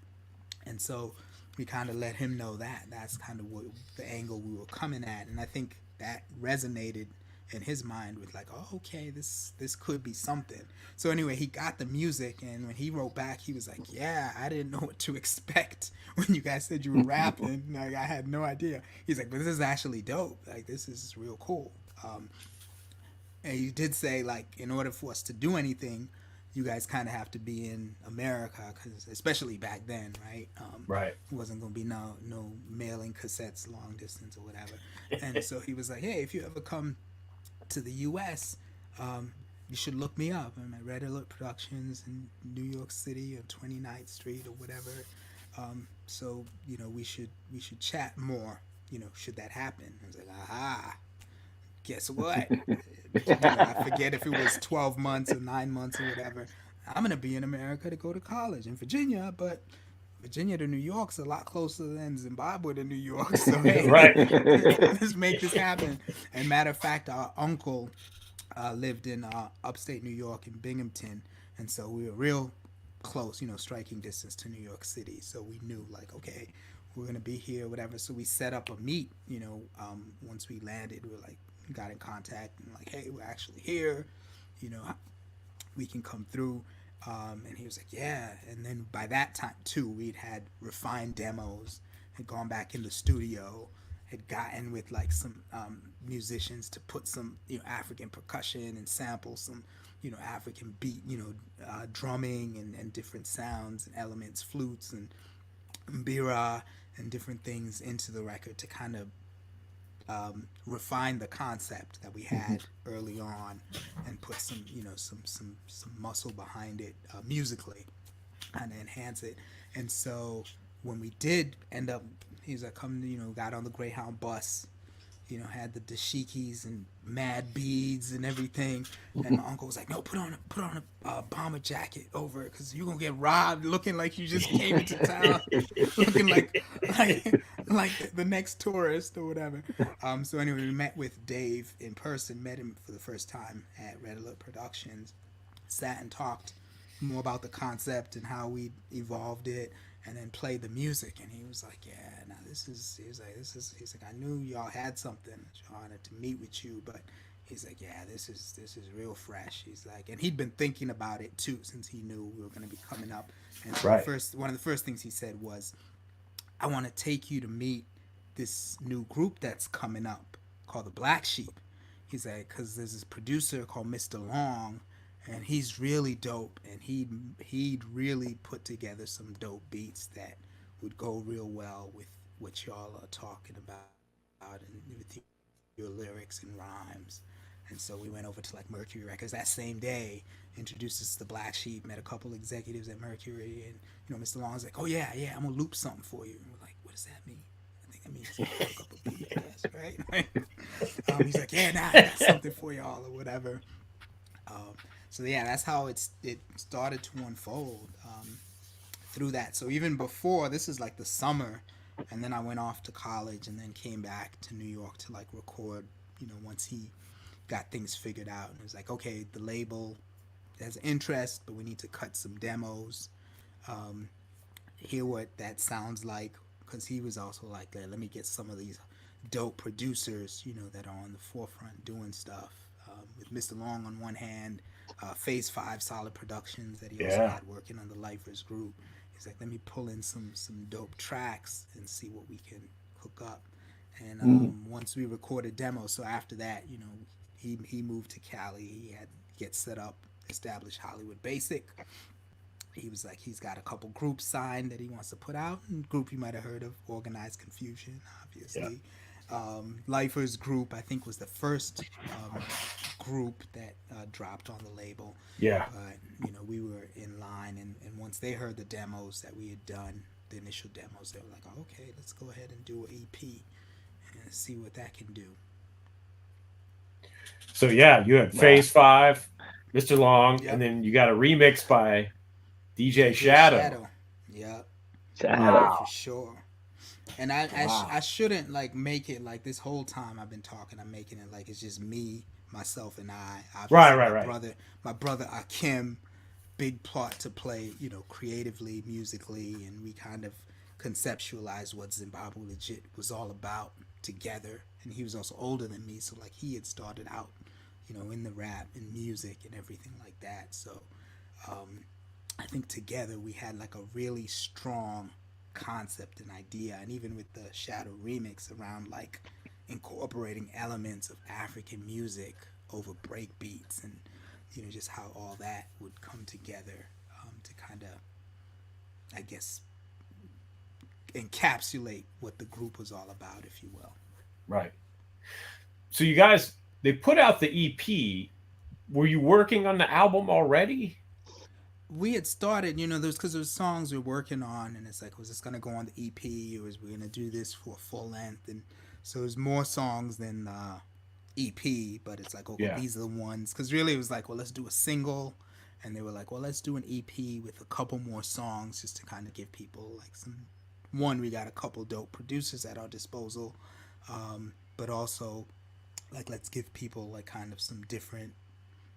And so we kind of let him know that's kind of what the angle we were coming at. And I think that resonated in his mind with like, oh, okay, this could be something. So anyway, he got the music, and when he wrote back, he was like, yeah, I didn't know what to expect when you guys said you were rapping. Like, I had no idea. He's like, but this is actually dope. Like, this is real cool. And he did say, like, in order for us to do anything, you guys kind of have to be in America, because especially back then, right? It wasn't going to be no mailing cassettes long distance or whatever. And so he was like, hey, if you ever come to the U.S., you should look me up. I'm at Red Alert Productions in New York City on 29th Street or whatever. So, you know, we should chat more, you know, should that happen. I was like, aha, guess what? I forget if it was 12 months or 9 months or whatever. I'm going to be in America to go to college in Virginia, but Virginia to New York's a lot closer than Zimbabwe to New York. So, hey, let's make this happen. And matter of fact, our uncle lived in upstate New York in Binghamton. And so we were real close, you know, striking distance to New York City. So we knew, like, okay, we're going to be here, whatever. So we set up a meet, you know, once we landed, we were like, got in contact and like, hey, we're actually here, you know, we can come through. And he was like, yeah. And then by that time too, we'd had refined demos, had gone back in the studio, had gotten with like some musicians to put some, you know, African percussion and sample some, you know, African beat, you know, drumming and different sounds and elements, flutes and mbira and different things into the record to kind of refine the concept that we had early on and put some, you know, some muscle behind it musically, kind of enhance it. And so when we did end up, he was like, come, you know, got on the Greyhound bus, you know, had the dashikis and mad beads and everything. And my uncle was like, "No, put on a bomber jacket over it, because you're gonna get robbed, looking like you just came into town, looking like the next tourist or whatever." So anyway, we met with Dave in person, met him for the first time at Red Alert Productions, sat and talked more about the concept and how we evolved it, and then played the music. And he was like, "Yeah, now he's like, I knew y'all had something. I wanted to meet with you, but he's like, yeah, this is real fresh." He's like, and he'd been thinking about it too, since he knew we were going to be coming up. And so one of the first things he said was, "I want to take you to meet this new group that's coming up called the Black Sheep." He's like, because there's this producer called Mr. Long, and he's really dope, and he'd really put together some dope beats that would go real well with what y'all are talking about and with your lyrics and rhymes. And so we went over to like Mercury Records that same day, introduced us to the Black Sheep, met a couple executives at Mercury, and you know, Mr. Long's like, "Oh yeah, I'm gonna loop something for you." And we're like, "What does that mean?" I think it means you hook up a beat, right? He's like, "Yeah, nah, I got something for y'all," or whatever. So yeah, that's how it started to unfold through that. So even before, this is like the summer, and then I went off to college and then came back to New York to like record, you know, once he got things figured out. And it was like, okay, the label has interest, but we need to cut some demos, hear what that sounds like, because he was also like, let me get some of these dope producers, you know, that are on the forefront doing stuff. With Mr. Long on one hand, Phase 5 Solid Productions that he also had working on the Lifers group. He's like, let me pull in some dope tracks and see what we can hook up. And once we recorded demos, so after that, you know, he moved to Cali. He had to get set up, establish Hollywood Basic. He was like, he's got a couple groups signed that he wants to put out. And group you might have heard of, Organized Confusion, obviously. Lifers group, I think, was the first group that dropped on the label. But you know, we were in line, and once they heard the demos that we had done, the initial demos, they were like, "Oh, okay, let's go ahead and do an EP and see what that can do." So yeah, you had Phase 5, Mr. Long, and then you got a remix by DJ Shadow. Shadow. For sure. And I shouldn't like make it like this whole time I've been talking, I'm making it like it's just me, myself, and I. Obviously, my brother Akim, big part to play, you know, creatively, musically, and we kind of conceptualized what Zimbabwe Legit was all about together. And he was also older than me, so like he had started out, you know, in the rap and music and everything like that. So I think together we had like a really strong concept and idea, and even with the Shadow remix around like incorporating elements of African music over break beats, and you know, just how all that would come together to kind of, I guess, encapsulate what the group was all about, if you will. Right. So you guys, they put out the EP. Were you working on the album already? We had started, you know, because there was songs we were working on, and it's like, was this going to go on the EP, or was we going to do this for full length? And so there's more songs than EP, but it's like, okay, these are the ones. Because really it was like, well, let's do a single. And they were like, well, let's do an EP with a couple more songs just to kind of give people like we got a couple dope producers at our disposal. But also, like, let's give people like kind of some different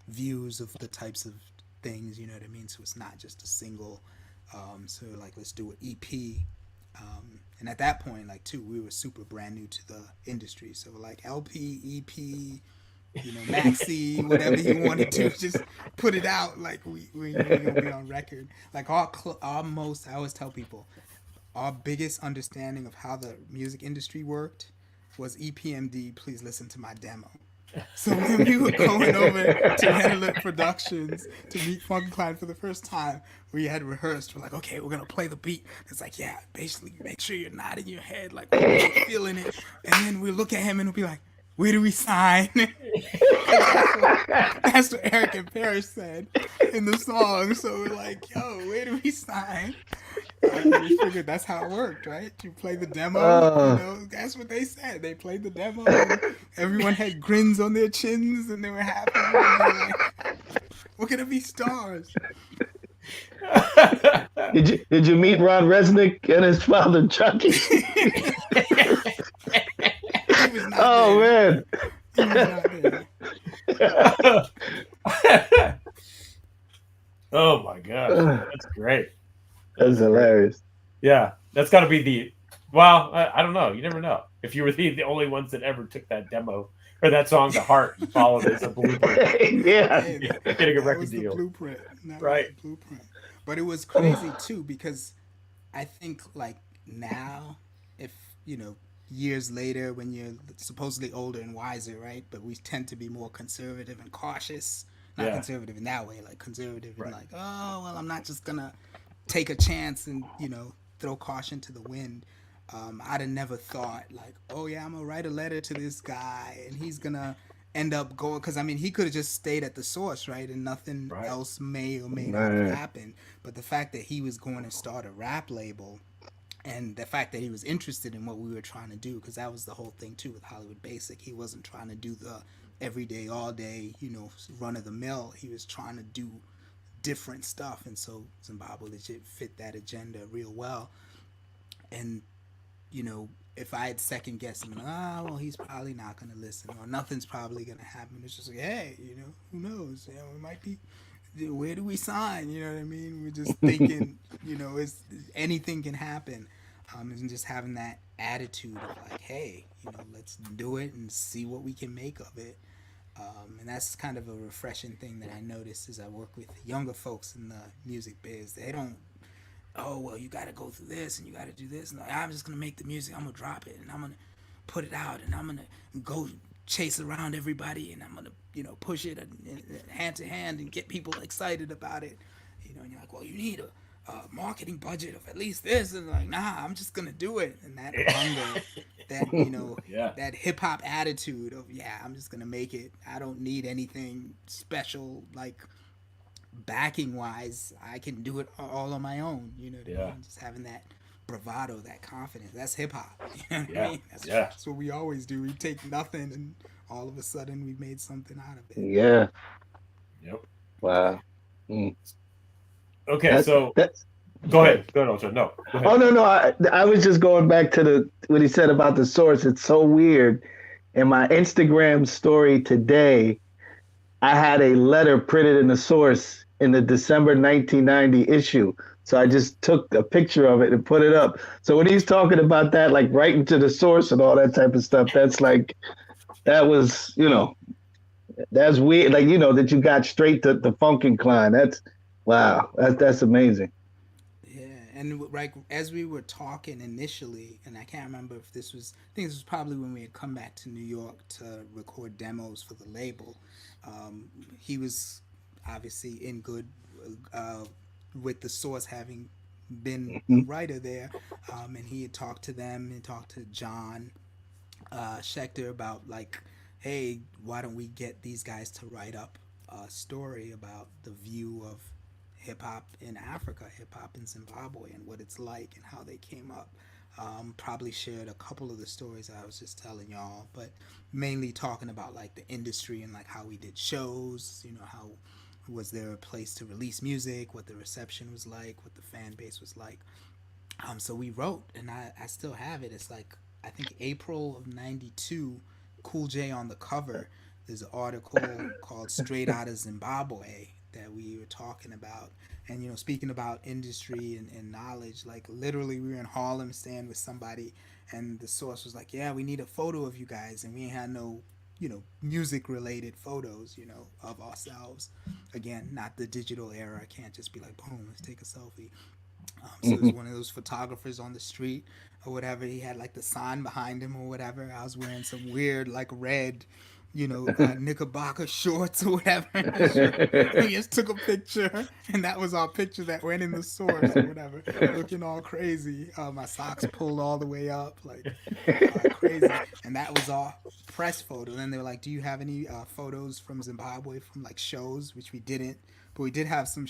views of the types of things, you know what I mean? So it's not just a single. So like, let's do an EP. And at that point, like, too, we were super brand new to the industry. So like LP, EP, you know, maxi, whatever you wanted to, just put it out. Like we're gonna be on record. Like our most, I always tell people, our biggest understanding of how the music industry worked was EPMD, please listen to my demo. So when we were going over to Red Alert Productions to meet Funky Clan for the first time, we had rehearsed. We're like, okay, we're going to play the beat. It's like, yeah, basically make sure you're nodding your head, like we're feeling it. And then we look at him and we'll be like, where do we sign? That's what Eric and Paris said in the song. So we're like, yo, where do we sign? We figured that's how it worked, right? You play the demo, that's what they said. They played the demo, and everyone had grins on their chins, and they were happy. And they were like, we're gonna be stars. Did you meet Ron Resnick and his father Chucky? He was not Oh there. man. He was not there. Oh my gosh, that's great. That's hilarious. Yeah, that's got to be the. Well, I don't know. You never know. If you were the only ones that ever took that demo or that song to heart and followed it as a blueprint. Yeah. Getting a record was deal. The blueprint. That right. Was the blueprint. But it was crazy too because I think like now, if years later when you're supposedly older and wiser, right? But we tend to be more conservative and cautious. Not conservative in that way, like conservative and like, oh well, I'm not just gonna take a chance and throw caution to the wind. I'd have never thought like, oh yeah, I'm gonna write a letter to this guy and he's gonna end up going, because I mean he could have just stayed at the source, right, and nothing else may or may not have happened. But the fact that he was going to start a rap label, and the fact that he was interested in what we were trying to do, because that was the whole thing too with Hollywood Basic. He wasn't trying to do the everyday, all day, run of the mill. He was trying to do different stuff, and so Zimbabwe legit fit that agenda real well. And if I had second guessed him, well, he's probably not going to listen, or nothing's probably going to happen. It's just like, hey, who knows? We might be. Where do we sign? You know what I mean? We're just thinking, anything can happen, and just having that attitude of like, hey, let's do it and see what we can make of it. And that's kind of a refreshing thing that I noticed as I work with younger folks in the music biz. They don't, oh, well, you got to go through this and you got to do this. And I'm just going to make the music. I'm going to drop it and I'm going to put it out and I'm going to go chase around everybody and I'm going to, push it hand to hand and get people excited about it. And you're like, well, you need a marketing budget of at least this. And like, nah, I'm just going to do it. And that hunger, that, that hip hop attitude of, I'm just going to make it. I don't need anything special, like backing wise. I can do it all on my own, just having that bravado, that confidence. That's hip hop. You know what I mean? That's what we always do. We take nothing and all of a sudden we've made something out of it. Yeah. Yep. Wow. Okay, so go ahead. Go ahead. No. Go ahead. Oh no. I was just going back to what he said about the source. It's so weird. In my Instagram story today, I had a letter printed in the source in the December 1990 issue. So I just took a picture of it and put it up. So when he's talking about that, like writing to the source and all that type of stuff, that's like, that was, that's weird. Like, that you got straight to the funk incline. That's, wow. That's amazing. Yeah. And like, as we were talking initially, and I can't remember if this was, I think this was probably when we had come back to New York to record demos for the label. He was obviously in good, with the source having been a writer there, and he had talked to them and talked to John Schechter about like, hey, why don't we get these guys to write up a story about the view of hip-hop in Africa, hip-hop in Zimbabwe, and what it's like and how they came up. Probably shared a couple of the stories I was just telling y'all, but mainly talking about like the industry and like how we did shows, how was there a place to release music, what the reception was like, what the fan base was like. So we wrote, and I still have it. It's like, I think April of 92, Cool J on the cover. There's an article called Straight Outta Zimbabwe that we were talking about. And, speaking about industry and knowledge, like literally we were in Harlem staying with somebody and the source was like, yeah, we need a photo of you guys. And we ain't had no, music related photos, of ourselves. Again, not the digital era. I can't just be like, boom, let's take a selfie. So it was one of those photographers on the street or whatever. He had like the sign behind him or whatever. I was wearing some weird like red Knickerbocker shorts or whatever. We just took a picture, and that was our picture that went in the source or whatever, looking all crazy. My socks pulled all the way up, like crazy, and that was our press photo. Then they were like, "Do you have any photos from Zimbabwe from like shows?" Which we didn't, but we did have some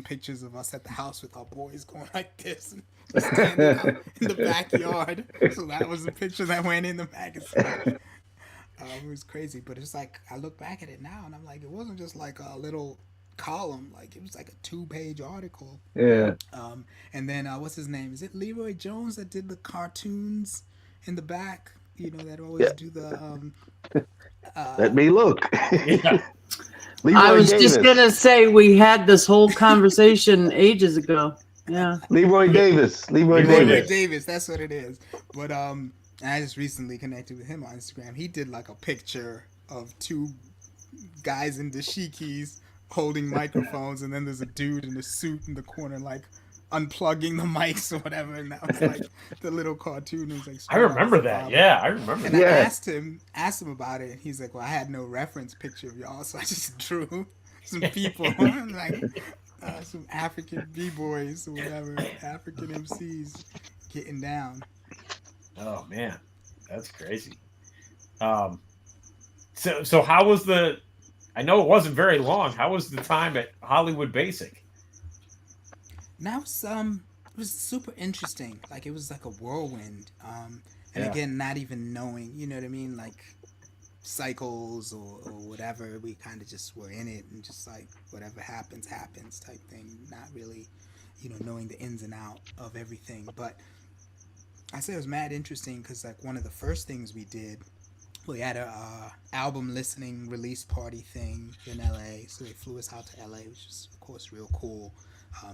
pictures of us at the house with our boys going like this and standing out in the backyard. So that was the picture that went in the magazine. It was crazy, but it's like I look back at it now and I'm like, it wasn't just like a little column, like it was like a 2-page article. Yeah. And then what's his name? Is it Leroy Jones that did the cartoons in the back? That always do the Let me look. Yeah. I was Davis. just gonna say we had this whole conversation ages ago. Yeah. Leroy Davis. Leroy Davis. Davis, that's what it is. But I just recently connected with him on Instagram. He did like a picture of 2 guys in dashikis holding microphones, and then there's a dude in a suit in the corner like unplugging the mics or whatever, and that was like the little cartoon. It was like I remember that. Yeah, I remember and that. I asked him about it, and he's like, "Well, I had no reference picture of y'all, so I just drew some people like some African b-boys or whatever, African MCs getting down." Oh man, that's crazy. So how was the? I know it wasn't very long. How was the time at Hollywood Basic? Now it was super interesting. Like it was like a whirlwind. And Yeah. again, not even knowing, you know what I mean, like cycles or whatever. We kind of just were in it and just like whatever happens type thing. Not really, knowing the ins and out of everything. But I say it was mad interesting because like one of the first things we did, we had a album listening release party thing in LA. So they flew us out to LA, which is of course real cool.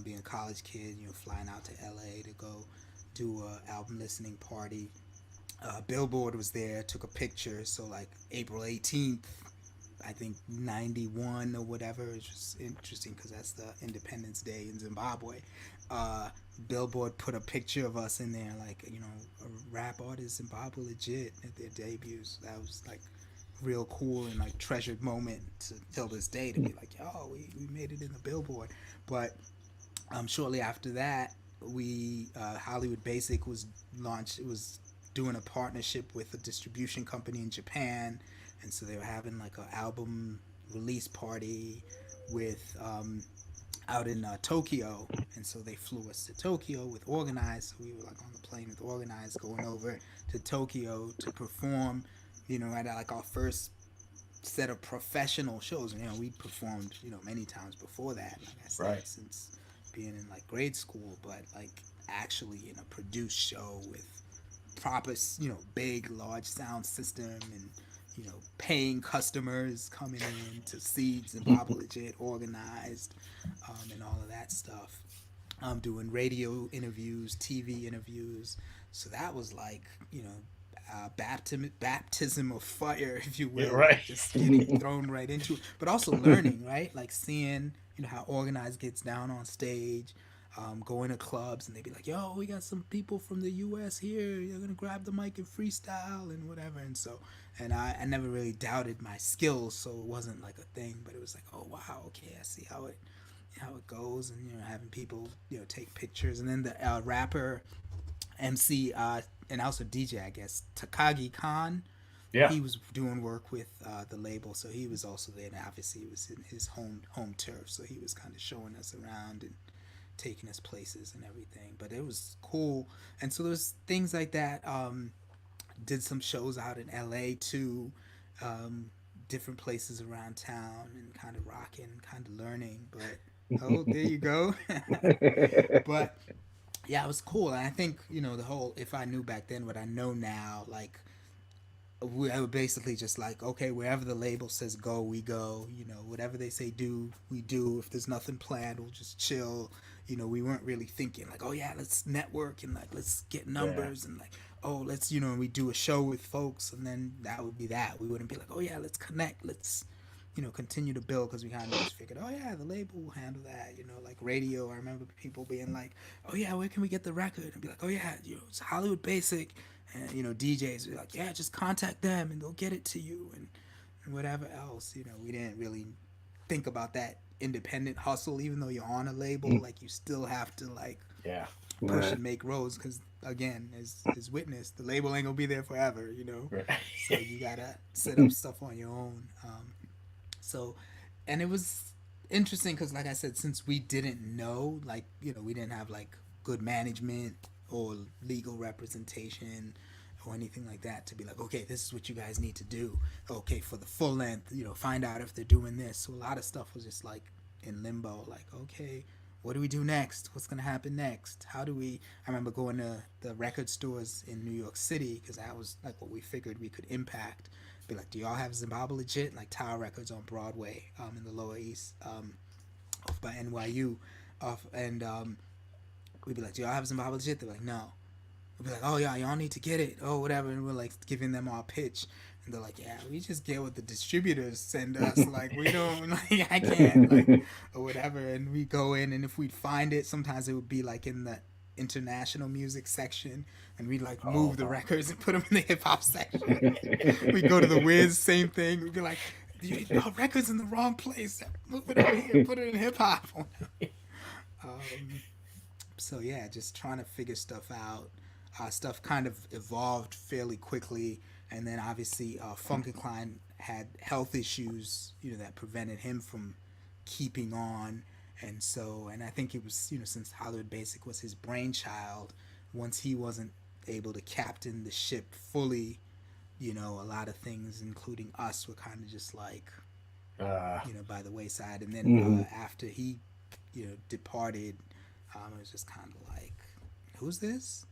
Being a college kid, flying out to LA to go do a album listening party. Billboard was there, took a picture. So like April 18th, I think 91 or whatever. It's just interesting because that's the Independence Day in Zimbabwe. Billboard put a picture of us in there, like a rap artist Zimbabwe legit at their debuts. That was like real cool and like treasured moment till this day to be like, yo, we made it in the Billboard. But shortly after that, we Hollywood Basic was launched. It was doing a partnership with a distribution company in Japan, and so they were having like an album release party with out in Tokyo, and so they flew us to Tokyo with Organized. So we were like on the plane with Organized going over to Tokyo to perform, at like our first set of professional shows. We'd performed, many times before that, like I said, Right. since being in like grade school, but like actually in a produced show with proper, big, large sound system and, paying customers coming in to see Zimbabwe legit, Organized, and all of that stuff. Doing radio interviews, TV interviews. So that was like, baptism of fire, if you will. Yeah, right. Just getting thrown right into it, but also learning, right? Like seeing, how Organized gets down on stage, going to clubs, and they'd be like, yo, we got some people from the US here, you're gonna grab the mic and freestyle and whatever. And so, and I never really doubted my skills, so it wasn't like a thing, but it was like, oh wow, okay, I see how it goes. And having people take pictures. And then the rapper, MC, and also DJ, I guess, Takagi Khan, Yeah. he was doing work with the label, so he was also there. And obviously it was in his home turf, so he was kind of showing us around and taking us places and everything. But it was cool. And so there's things like that. Did some shows out in LA too, different places around town, and kind of rocking, kind of learning. But oh, there you go. But yeah, it was cool. And I think the whole, if I knew back then what I know now, like I would basically just like, okay, wherever the label says go, we go. Whatever they say do, we do. If there's nothing planned, we'll just chill. We weren't really thinking like, oh yeah, let's network and like let's get numbers and like, oh, let's we do a show with folks, and then that would be that. We wouldn't be like, oh yeah, let's connect, let's continue to build, because we kind of just figured, oh yeah, the label will handle that. Like radio, I remember people being like, oh yeah, where can we get the record? And be like, oh yeah, it's Hollywood Basic. And DJs be like, yeah, just contact them and they'll get it to you. And whatever else, we didn't really think about that independent hustle. Even though you're on a label, like, you still have to, like, push and make roads, because again, as witness, the label ain't gonna be there forever, so you gotta set up stuff on your own. So, and it was interesting because, like I said, since we didn't know, like, we didn't have, like, good management or legal representation or anything like that to be like, okay, this is what you guys need to do. Okay, for the full length, find out if they're doing this. So a lot of stuff was just like in limbo, like, okay, what do we do next? What's gonna happen next? How do we? I remember going to the record stores in New York City, because that was like what we figured we could impact. Be like, do y'all have Zimbabwe legit? Like Tower Records on Broadway, in the Lower East, off by NYU, we'd be like, do y'all have Zimbabwe legit? They're like, no. We'd be like, oh yeah, y'all need to get it, oh whatever, and we're like giving them our pitch, and they're like, yeah, we just get what the distributors send us, like, we don't, like, I can't, like, or whatever. And we go in, and if we'd find it, sometimes it would be like in the international music section, and we'd like move the records and put them in the hip hop section. We'd go to the Wiz, same thing. We'd be like, your record's in the wrong place, move it over here, put it in hip hop. So yeah, just trying to figure stuff out. Stuff kind of evolved fairly quickly, and then obviously Funkenklein had health issues, that prevented him from keeping on, and I think it was, since Hollywood Basic was his brainchild, once he wasn't able to captain the ship fully, a lot of things, including us, were kind of just like, by the wayside. And then after he, departed, it was just kind of like, who's this?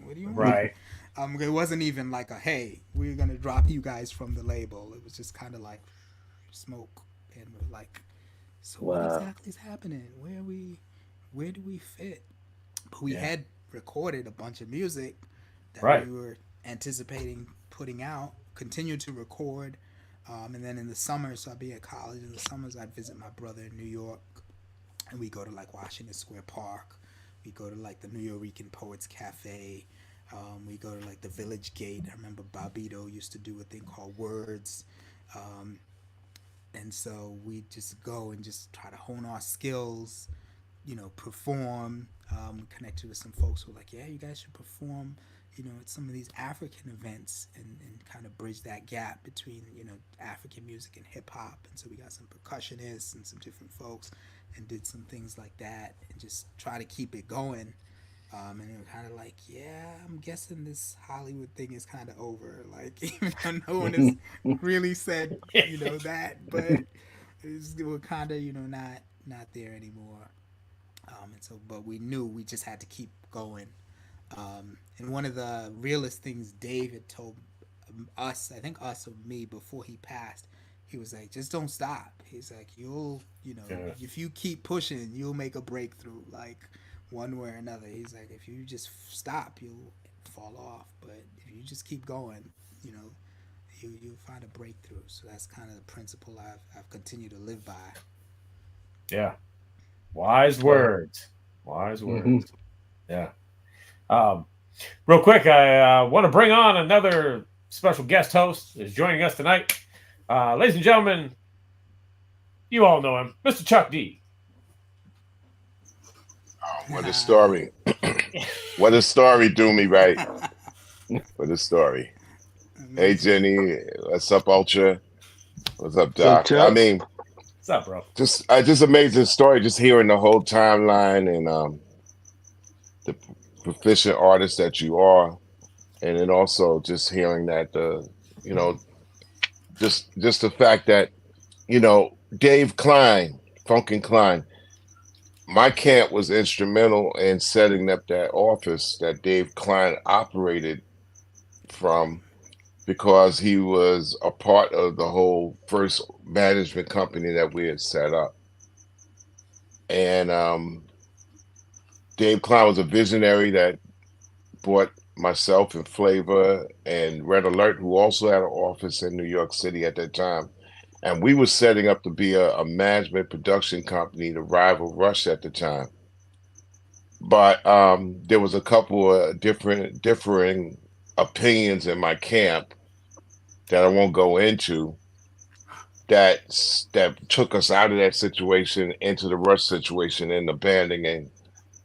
What do you mean? Right. It wasn't even like a, hey, we're gonna drop you guys from the label. It was just kind of like smoke, and we're like, so what exactly is happening? Where do we fit? But we had recorded a bunch of music that we were anticipating putting out, continued to record, and then in the summer, so I'd be at college. In the summers, I'd visit my brother in New York, and we go to like Washington Square Park. We go to like the New Yorican Poets Cafe. We go to like the Village Gate. I remember Bobito used to do a thing called Words. And so we just go and just try to hone our skills, perform. We connected with some folks who were like, yeah, you guys should perform, at some of these African events, and kind of bridge that gap between, African music and hip hop. And so we got some percussionists and some different folks, and did some things like that, and just try to keep it going. And they were kind of like, yeah, I'm guessing this Hollywood thing is kind of over. Like, even though no one has really said, that, but we're kind of, not there anymore. And so, but we knew we just had to keep going. And one of the realest things Dave had told us, I think us or me, before he passed, he was like, just don't stop. He's like, you'll, if you keep pushing, you'll make a breakthrough, like, one way or another. He's like, if you just stop, you'll fall off. But if you just keep going, you'll find a breakthrough. So that's kind of the principle I've continued to live by. Yeah. Wise words. Wise words. Yeah. Real quick, I want to bring on another special guest host who's joining us tonight. Ladies and gentlemen, you all know him, Mr. Chuck D. Oh, what a story. What a story, Dumi, right? What a story. Hey, Jenny. What's up, Ultra? What's up, Doc? I mean, what's up, bro? Just amazing story, just hearing the whole timeline, and the proficient artist that you are. And then also just hearing that, just the fact that, Dave Klein, Funkenklein, my camp was instrumental in setting up that office that Dave Klein operated from, because he was a part of the whole first management company that we had set up. And Dave Klein was a visionary that brought myself and Flavor and Red Alert, who also had an office in New York City at that time. And we were setting up to be a management production company to rival Rush at the time. But there was a couple of differing opinions in my camp that I won't go into. that took us out of that situation into the rush situation and abandoning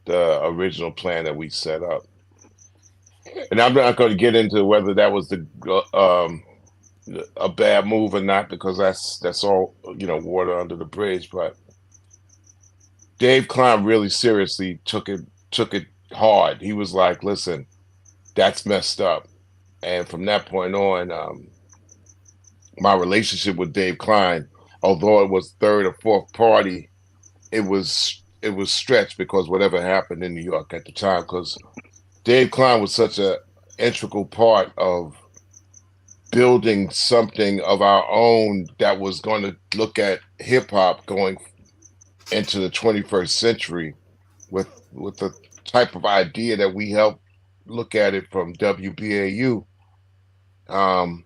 the original plan that we set up. And I'm not going to get into whether that was a bad move or not, because that's all, water under the bridge. But Dave Klein really seriously took it hard. He was like, "Listen, that's messed up." And from that point on, my relationship with Dave Klein, although it was third or fourth party, it was stretched because whatever happened in New York at the time. Because Dave Klein was such a integral part of building something of our own that was going to look at hip hop going into the 21st century with the type of idea that we helped look at it from WBAU. Um,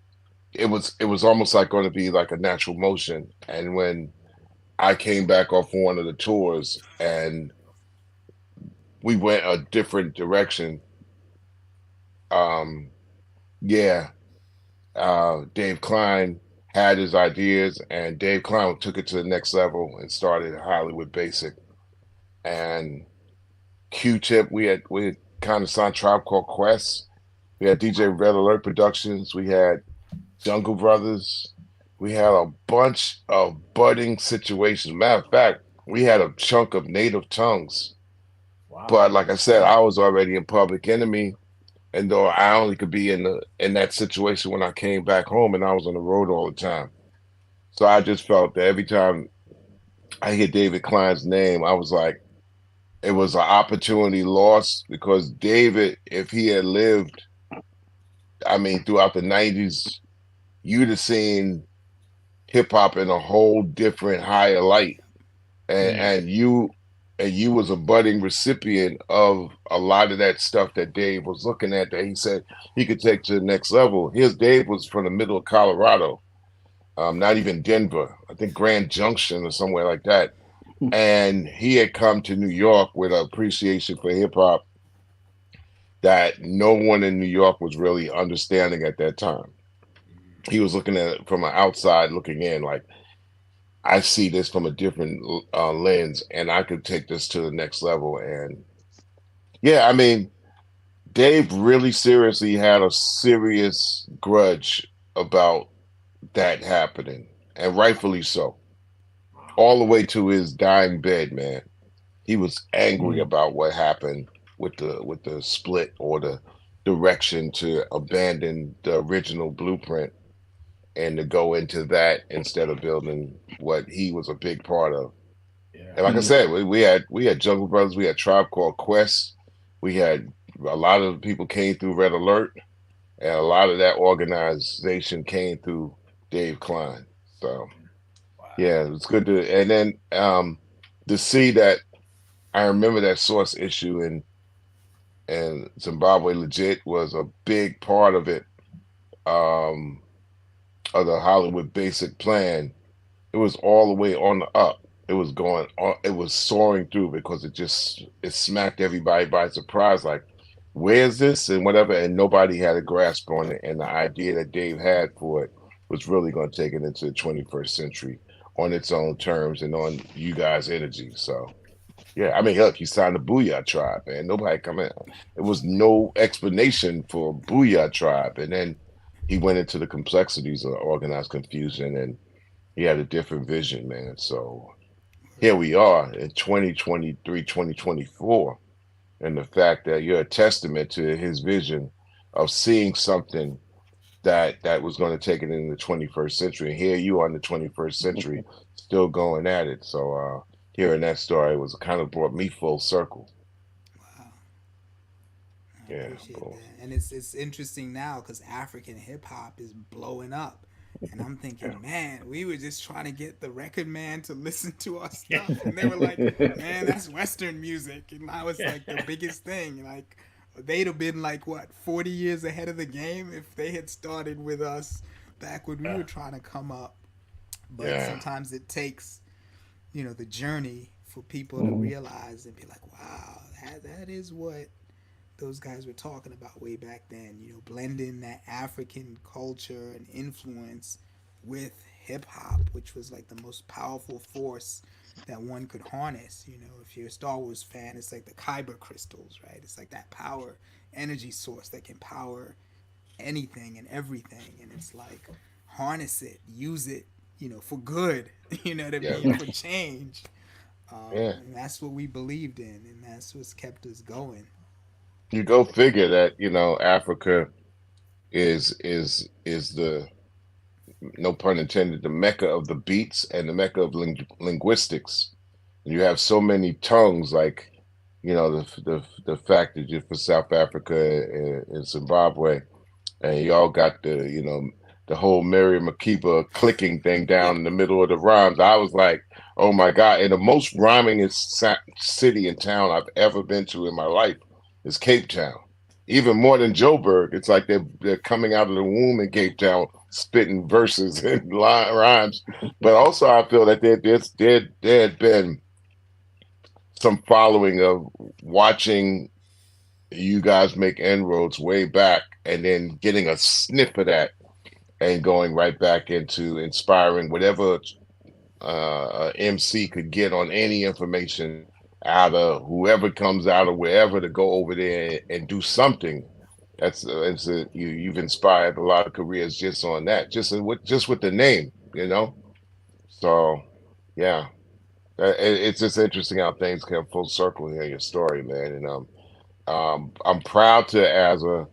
it was almost like going to be like a natural motion. And when I came back off one of the tours and we went a different direction, um, yeah, Dave Klein had his ideas, and Dave Klein took it to the next level and started Hollywood Basic. And Q-Tip, we had kind of signed Tribe Called Quest. We had DJ Red Alert Productions. We had Jungle Brothers. We had a bunch of budding situations. Matter of fact, we had a chunk of Native Tongues. Wow. But like I said, I was already in Public Enemy, and though I only could be in that situation when I came back home, and I was on the road all the time. So I just felt that every time I hear David Klein's name, I was like, it was an opportunity lost, because David, if he had lived, I mean, throughout the 90s, you'd have seen hip hop in a whole different higher light. And you was a budding recipient of a lot of that stuff that Dave was looking at, that he said he could take to the next level. His Dave was from the middle of Colorado, not even Denver, I think Grand Junction or somewhere like that. And he had come to New York with an appreciation for hip hop that no one in New York was really understanding at that time. He was looking at it from an outside looking in, like, I see this from a different lens, and I could take this to the next level. And yeah, I mean, Dave really seriously had a serious grudge about that happening, and rightfully so. All the way to his dying bed, man. He was angry about what happened with the split, or the direction to abandon the original blueprint and to go into that instead of building what he was a big part of. Yeah. And like I said, we had Jungle Brothers, we had Tribe Called Quest, we had a lot of people came through Red Alert, and a lot of that organization came through Dave Klein. So Wow. yeah, it's good to, and then to see that, I remember that Source issue, and Zimbabwe Legit was a big part of it, um, of the Hollywood Basic plan. It was all the way on the up. It was going on, it was soaring through, because it smacked everybody by surprise, like, where's this and whatever, and nobody had a grasp on it. And the idea that Dave had for it was really going to take it into the 21st century on its own terms and on you guys' energy. So yeah, I mean, look, he signed the Booyah Tribe, man. Nobody come in. There was no explanation for Booyah Tribe. And then he went into the complexities of organized confusion, and he had a different vision, man. So here we are in 2023, 2024, and the fact that you're a testament to his vision of seeing something that was going to take it in the 21st century. And here you are in the 21st century, still going at it. So hearing that story was kind of brought me full circle. Wow, I Yeah, appreciate cool. that. And it's interesting now because African hip hop is blowing up. And I'm thinking, man, we were just trying to get the record man to listen to our stuff. And they were like, man, that's Western music. And now it's like the biggest thing. Like, they'd have been like, what, 40 years ahead of the game if they had started with us back when we were trying to come up. But Yeah. sometimes it takes, the journey for people to realize and be like, wow, that is what those guys were talking about way back then, blending that African culture and influence with hip hop, which was like the most powerful force that one could harness. You know, if you're a Star Wars fan, it's like the kyber crystals, right? It's like that power energy source that can power anything and everything, and it's like harness it, use it, you know, for good. You know what I Yeah. mean? For change. Yeah. And that's what we believed in, and that's what's kept us going. You go figure that, you know, Africa is the, no pun intended, the mecca of the beats and the mecca of linguistics. You have so many tongues, like, you know, the fact that you're for South Africa and Zimbabwe, and y'all got the, you know, the whole Mary Makeba clicking thing down in the middle of the rhymes. I was like, oh my God. And the most rhymingest city and town I've ever been to in my life is Cape Town. Even more than Joburg. It's like they're coming out of the womb in Cape Town, spitting verses and rhymes. But also I feel that there had been some following of watching you guys make inroads way back and then getting a sniff of that and going right back into inspiring whatever MC could get on any information out of whoever comes out of wherever to go over there and do something. You've inspired a lot of careers just on that, just with the name, you know. So yeah, it's just interesting how things come full circle here in your story, man. And I'm proud to, as a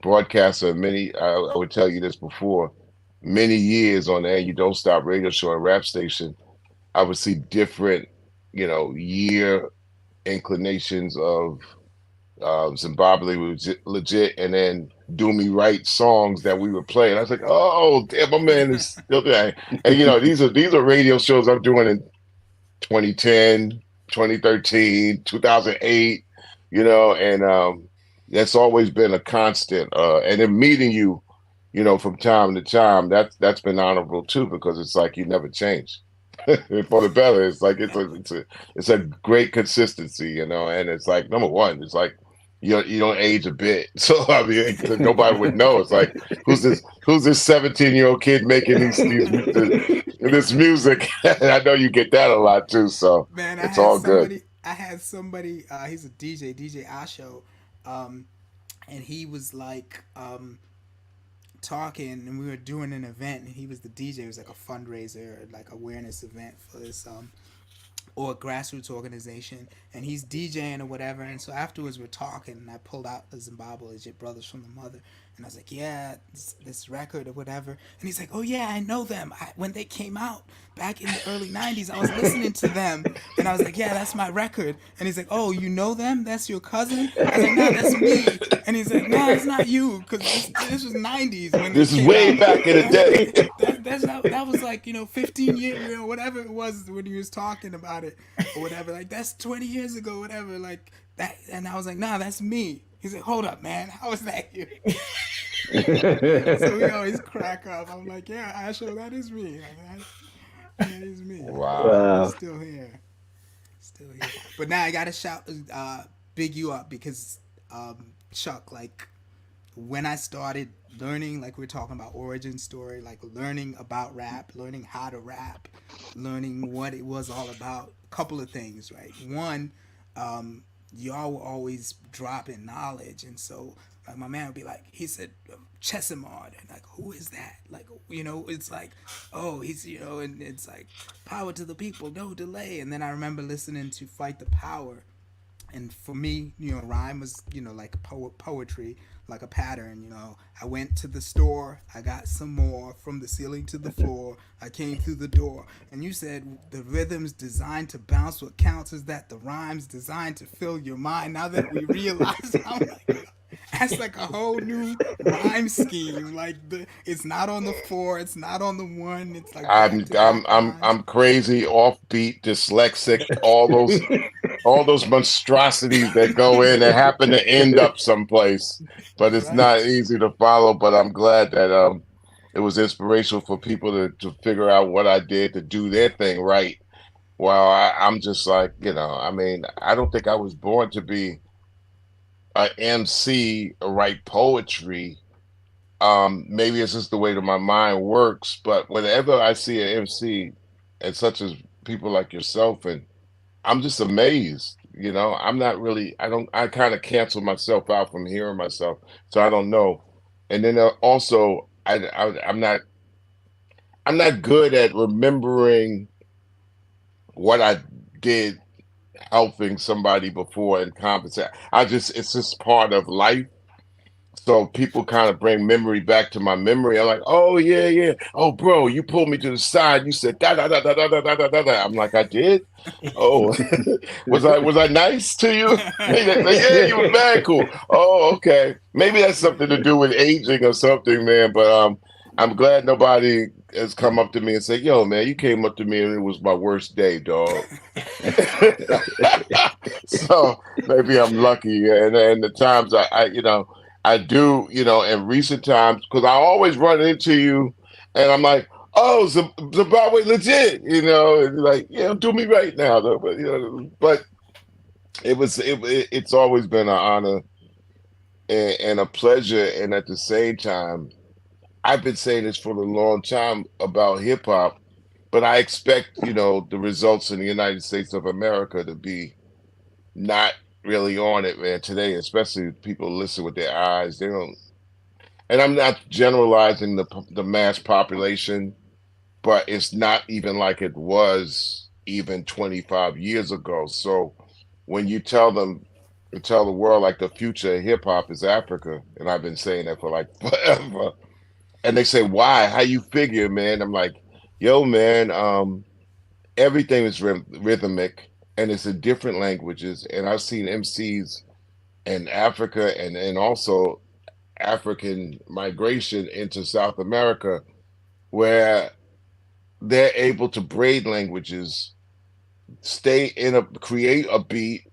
broadcaster, I would tell you this before, many years on the You Don't Stop radio show and rap station, I would see different, you know, year inclinations of Zimbabwe was legit, and then Dumi write songs that we would play. And I was like, oh, damn, my man is still there. And, you know, these are radio shows I'm doing in 2010, 2013, 2008, you know, and that's always been a constant. And then meeting you, you know, from time to time, that's been honorable too, because it's like you never change. For the better. It's like it's a great consistency, you know, and it's like, number one, it's like you don't age a bit. So I mean, nobody would know. It's like, who's this 17-year-old kid making this music? I know you get that a lot too, so Man, it's all good. I had somebody, he's a DJ Asho, and he was like talking, and we were doing an event, and he was the DJ. It was like a fundraiser, like awareness event for this or a grassroots organization, and he's DJing or whatever. And so afterwards we're talking, and I pulled out the Zimbabwe Legit Brothers from the Mother, and I was like, yeah, this record or whatever. And he's like, oh yeah, I know them. When they came out back in the early 90s, I was listening to them, and I was like, yeah, that's my record. And he's like, oh, you know them? That's your cousin? I was like, no, that's me. And he's like, no, it's not you, because this was 90s when this is way out. Back in the day. That was like, you know, 15 years, you know, whatever it was when he was talking about it or whatever. Like, that's 20 years ago, whatever. Like that, and I was like, nah, that's me. He's like, hold up, man, how is that you? So we always crack up. I'm like, yeah, Asho, that is me. Like, that is me. Wow. I'm still here. But now I gotta big you up, because Chuck, like, when I started learning, like we're talking about origin story, like learning about rap, learning how to rap, learning what it was all about, a couple of things, right? One, y'all were always dropping knowledge, and so like my man would be like, he said Chesimard, and like, who is that? Like, you know, it's like, oh, he's, you know, and it's like, power to the people, no delay. And then I remember listening to Fight the Power, and for me, you know, rhyme was, you know, like poetry, like a pattern. You know, I went to the store, I got some more, from the ceiling to the floor, I came through the door. And you said the rhythm's designed to bounce, what counts is that the rhyme's designed to fill your mind. Now that we realize, I'm like, that's like a whole new rhyme scheme. Like, it's not on the 4, it's not on the 1. It's like I'm crazy, offbeat, dyslexic, all those monstrosities that go in and happen to end up someplace. But it's not easy to follow. But I'm glad that it was inspirational for people to figure out what I did to do their thing right. Well, I'm just like, you know, I mean, I don't think I was born to be an MC or write poetry. Maybe it's just the way that my mind works, but whenever I see an MC, and such as people like yourself, and I'm just amazed. I'm not really. I kind of cancel myself out from hearing myself, so I don't know. And then also, I'm not. I'm not good at remembering what I did helping somebody before and compensate. It's just part of life. So people kind of bring memory back to my memory. I'm like, oh yeah, yeah. Oh bro, you pulled me to the side. You said da da da da da da da da da. Da. I'm like, I did. Oh, was I nice to you? Like, yeah, you were mad cool. Oh, okay. Maybe that's something to do with aging or something, man. But I'm glad nobody has come up to me and said, yo, man, you came up to me and it was my worst day, dog. So maybe I'm lucky. And the times I do, in recent times, because I always run into you and I'm like, oh, Zimbabwe legit, and like, yeah, do me right now, though. But it's always been an honor and a pleasure. And at the same time, I've been saying this for a long time about hip hop, but I expect, the results in the United States of America to be not really on it, man, today, especially people listen with their eyes. They don't, and I'm not generalizing the mass population, but it's not even like it was even 25 years ago. So when you tell the world like the future of hip hop is Africa, and I've been saying that for like forever, and they say, why? How you figure, man? I'm like, yo, man, everything is rhythmic and it's in different languages. And I've seen MCs in Africa and also African migration into South America where they're able to braid languages, create a beat,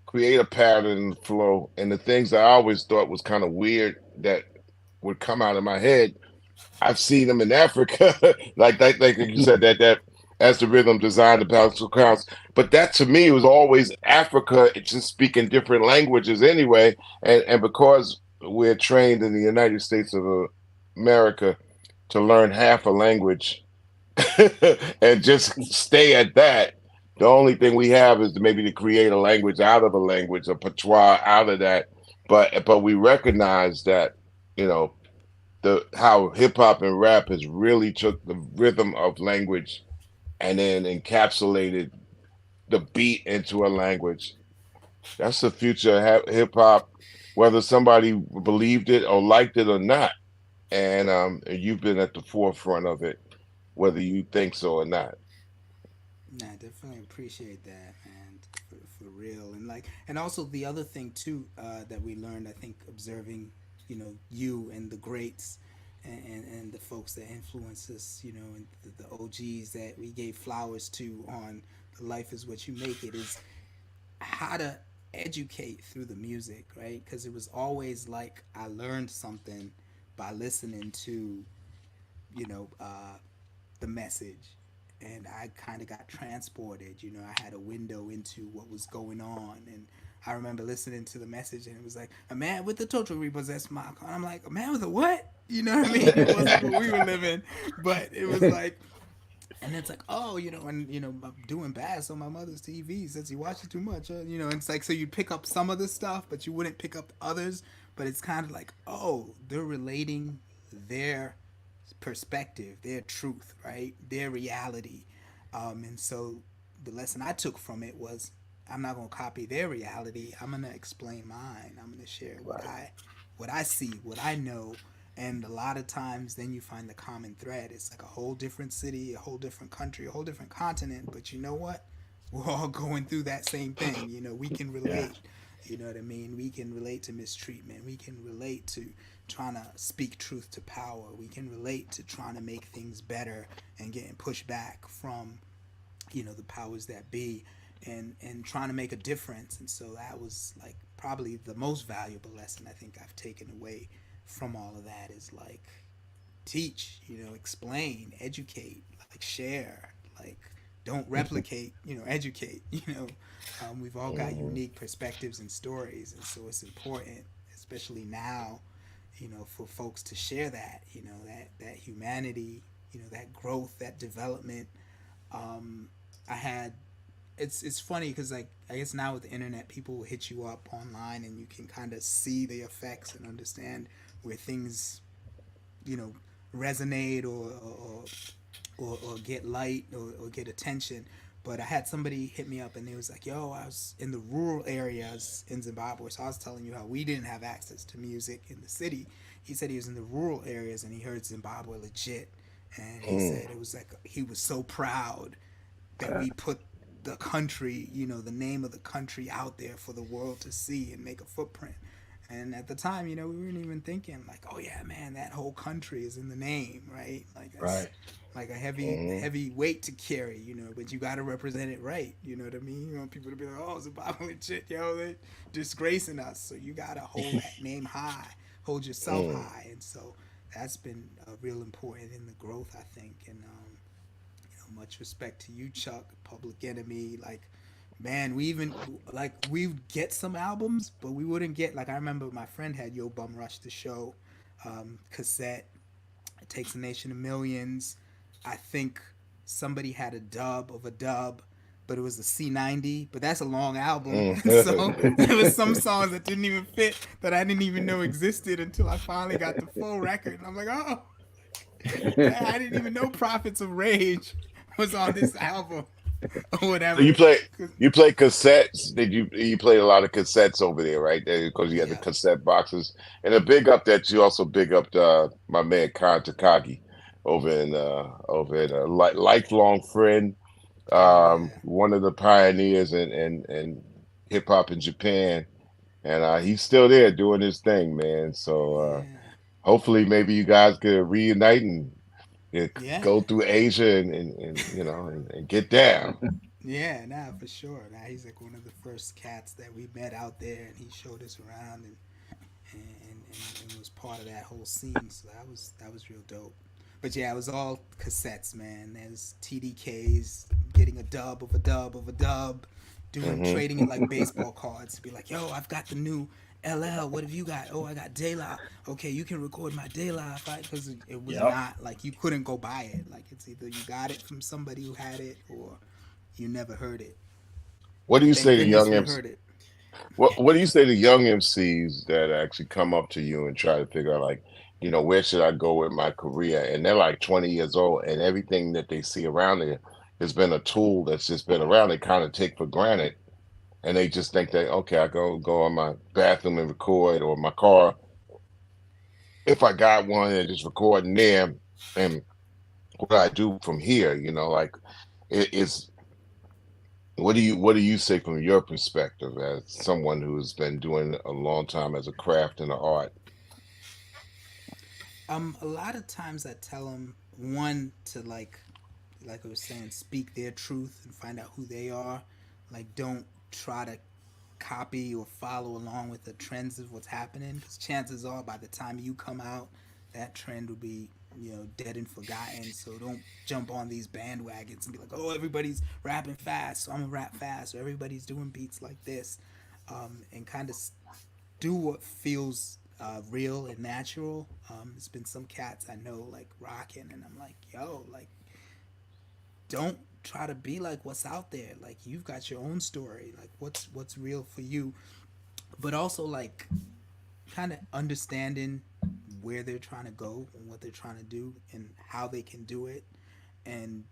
create a pattern and flow. And the things I always thought was kind of weird that would come out of my head, I've seen them in Africa, like you said, that as the rhythm designed the balance of crowds. But that to me was always Africa. It's just speaking different languages anyway, and because we're trained in the United States of America to learn half a language and just stay at that. The only thing we have is maybe to create a language out of a language, a patois out of that. But we recognize that, how hip hop and rap has really took the rhythm of language and then encapsulated the beat into a language. That's the future of hip hop, whether somebody believed it or liked it or not. And you've been at the forefront of it, whether you think so or not. Nah, I definitely appreciate that, man, for real. And also the other thing too, that we learned, I think, observing, you and the greats, and the folks that influence us, and the OGs that we gave flowers to on the Life Is What You Make It, is how to educate through the music, right? Because it was always like I learned something by listening to, you know, uh, the message, and I kind of got transported. I had a window into what was going on, and I remember listening to the message, and it was like a man with the total repossessed mark. And I'm like, a man with a what? You know what I mean? It wasn't what we were living, but it was like, and it's like, oh, I'm doing bad, so my mother's TV says you watch it too much. It's like, so you pick up some of the stuff, but you wouldn't pick up others. But it's kind of like, oh, they're relating their perspective, their truth, right? Their reality. And so the lesson I took from it was, I'm not gonna copy their reality. I'm gonna explain mine. I'm gonna share what I see, what I know. And a lot of times then you find the common thread. It's like a whole different city, a whole different country, a whole different continent, but you know what? We're all going through that same thing. We can relate. You know what I mean? We can relate to mistreatment. We can relate to trying to speak truth to power. We can relate to trying to make things better and getting pushed back from, the powers that be, and trying to make a difference. And so that was like probably the most valuable lesson I think I've taken away from all of that, is like, teach, explain, educate, like, share, like, don't replicate, educate. We've all got unique perspectives and stories, and so it's important, especially now, for folks to share that, that humanity, that growth, that development. I had it's funny because, like, I guess now with the internet, people will hit you up online and you can kind of see the effects and understand where things, you know, resonate or get light or get attention. But I had somebody hit me up and they was like, yo, I was in the rural areas in Zimbabwe. So I was telling you how we didn't have access to music in the city. He said he was in the rural areas and he heard Zimbabwe legit. And he said it was like he was so proud that we put the country, the name of the country out there for the world to see and make a footprint. And at the time, we weren't even thinking like, oh yeah, man, that whole country is in the name, right? Like that's Right. like a heavy weight to carry, but you got to represent it right. You know what I mean? You want people to be like, oh, Zimbabwe shit, yo, they disgracing us. So you got to hold that name high, hold yourself high. And so that's been real important in the growth, I think. And much respect to you, Chuck, Public Enemy. Like, man, we get some albums, but we wouldn't get, like, I remember my friend had Yo Bum Rush the Show, cassette. It Takes a Nation of Millions. I think somebody had a dub of a dub, but it was a C90. But that's a long album, so there was some songs that didn't even fit that I didn't even know existed until I finally got the full record, and I'm like, oh, I didn't even know Prophets of Rage was on this album or whatever. So you play cassettes. Did you played a lot of cassettes over there, right? Because you had the cassette boxes. And a big up that you also big up my man Khan Takagi over in a lifelong friend, one of the pioneers in hip hop in Japan, and he's still there doing his thing, man. So hopefully maybe you guys could reunite and go through Asia and get down. Yeah, nah, for sure. Nah, he's like one of the first cats that we met out there, and he showed us around and was part of that whole scene. So that was real dope. But yeah, it was all cassettes, man. There's TDKs getting a dub of a dub of a dub, trading it like baseball cards. Be like, yo, I've got the new LL, what have you got? Oh, I got De La. Okay, you can record my De La, because it was not like you couldn't go buy it. Like, it's either you got it from somebody who had it or you never heard it. What do you say to young MCs? What do you say to young MCs that actually come up to you and try to figure out, like, where should I go with my career? And they're like 20 years old, and everything that they see around there has been a tool that's just been around. They kind of take for granted. And they just think that, okay, I go on my bathroom and record, or my car, if I got one, and just record in there. And what I do from here, like, it's what do you say from your perspective as someone who's been doing a long time as a craft and an art? A lot of times I tell them, one, to like I was saying, speak their truth and find out who they are. Like, don't try to copy or follow along with the trends of what's happening, because chances are by the time you come out, that trend will be dead and forgotten. So don't jump on these bandwagons and be like, oh, everybody's rapping fast, so I'm gonna rap fast, or everybody's doing beats like this, and kind of do what feels real and natural. There's been some cats I know like rocking, and I'm like, yo, like, don't try to be like what's out there. Like, you've got your own story. Like, what's real for you, but also like kind of understanding where they're trying to go and what they're trying to do and how they can do it, and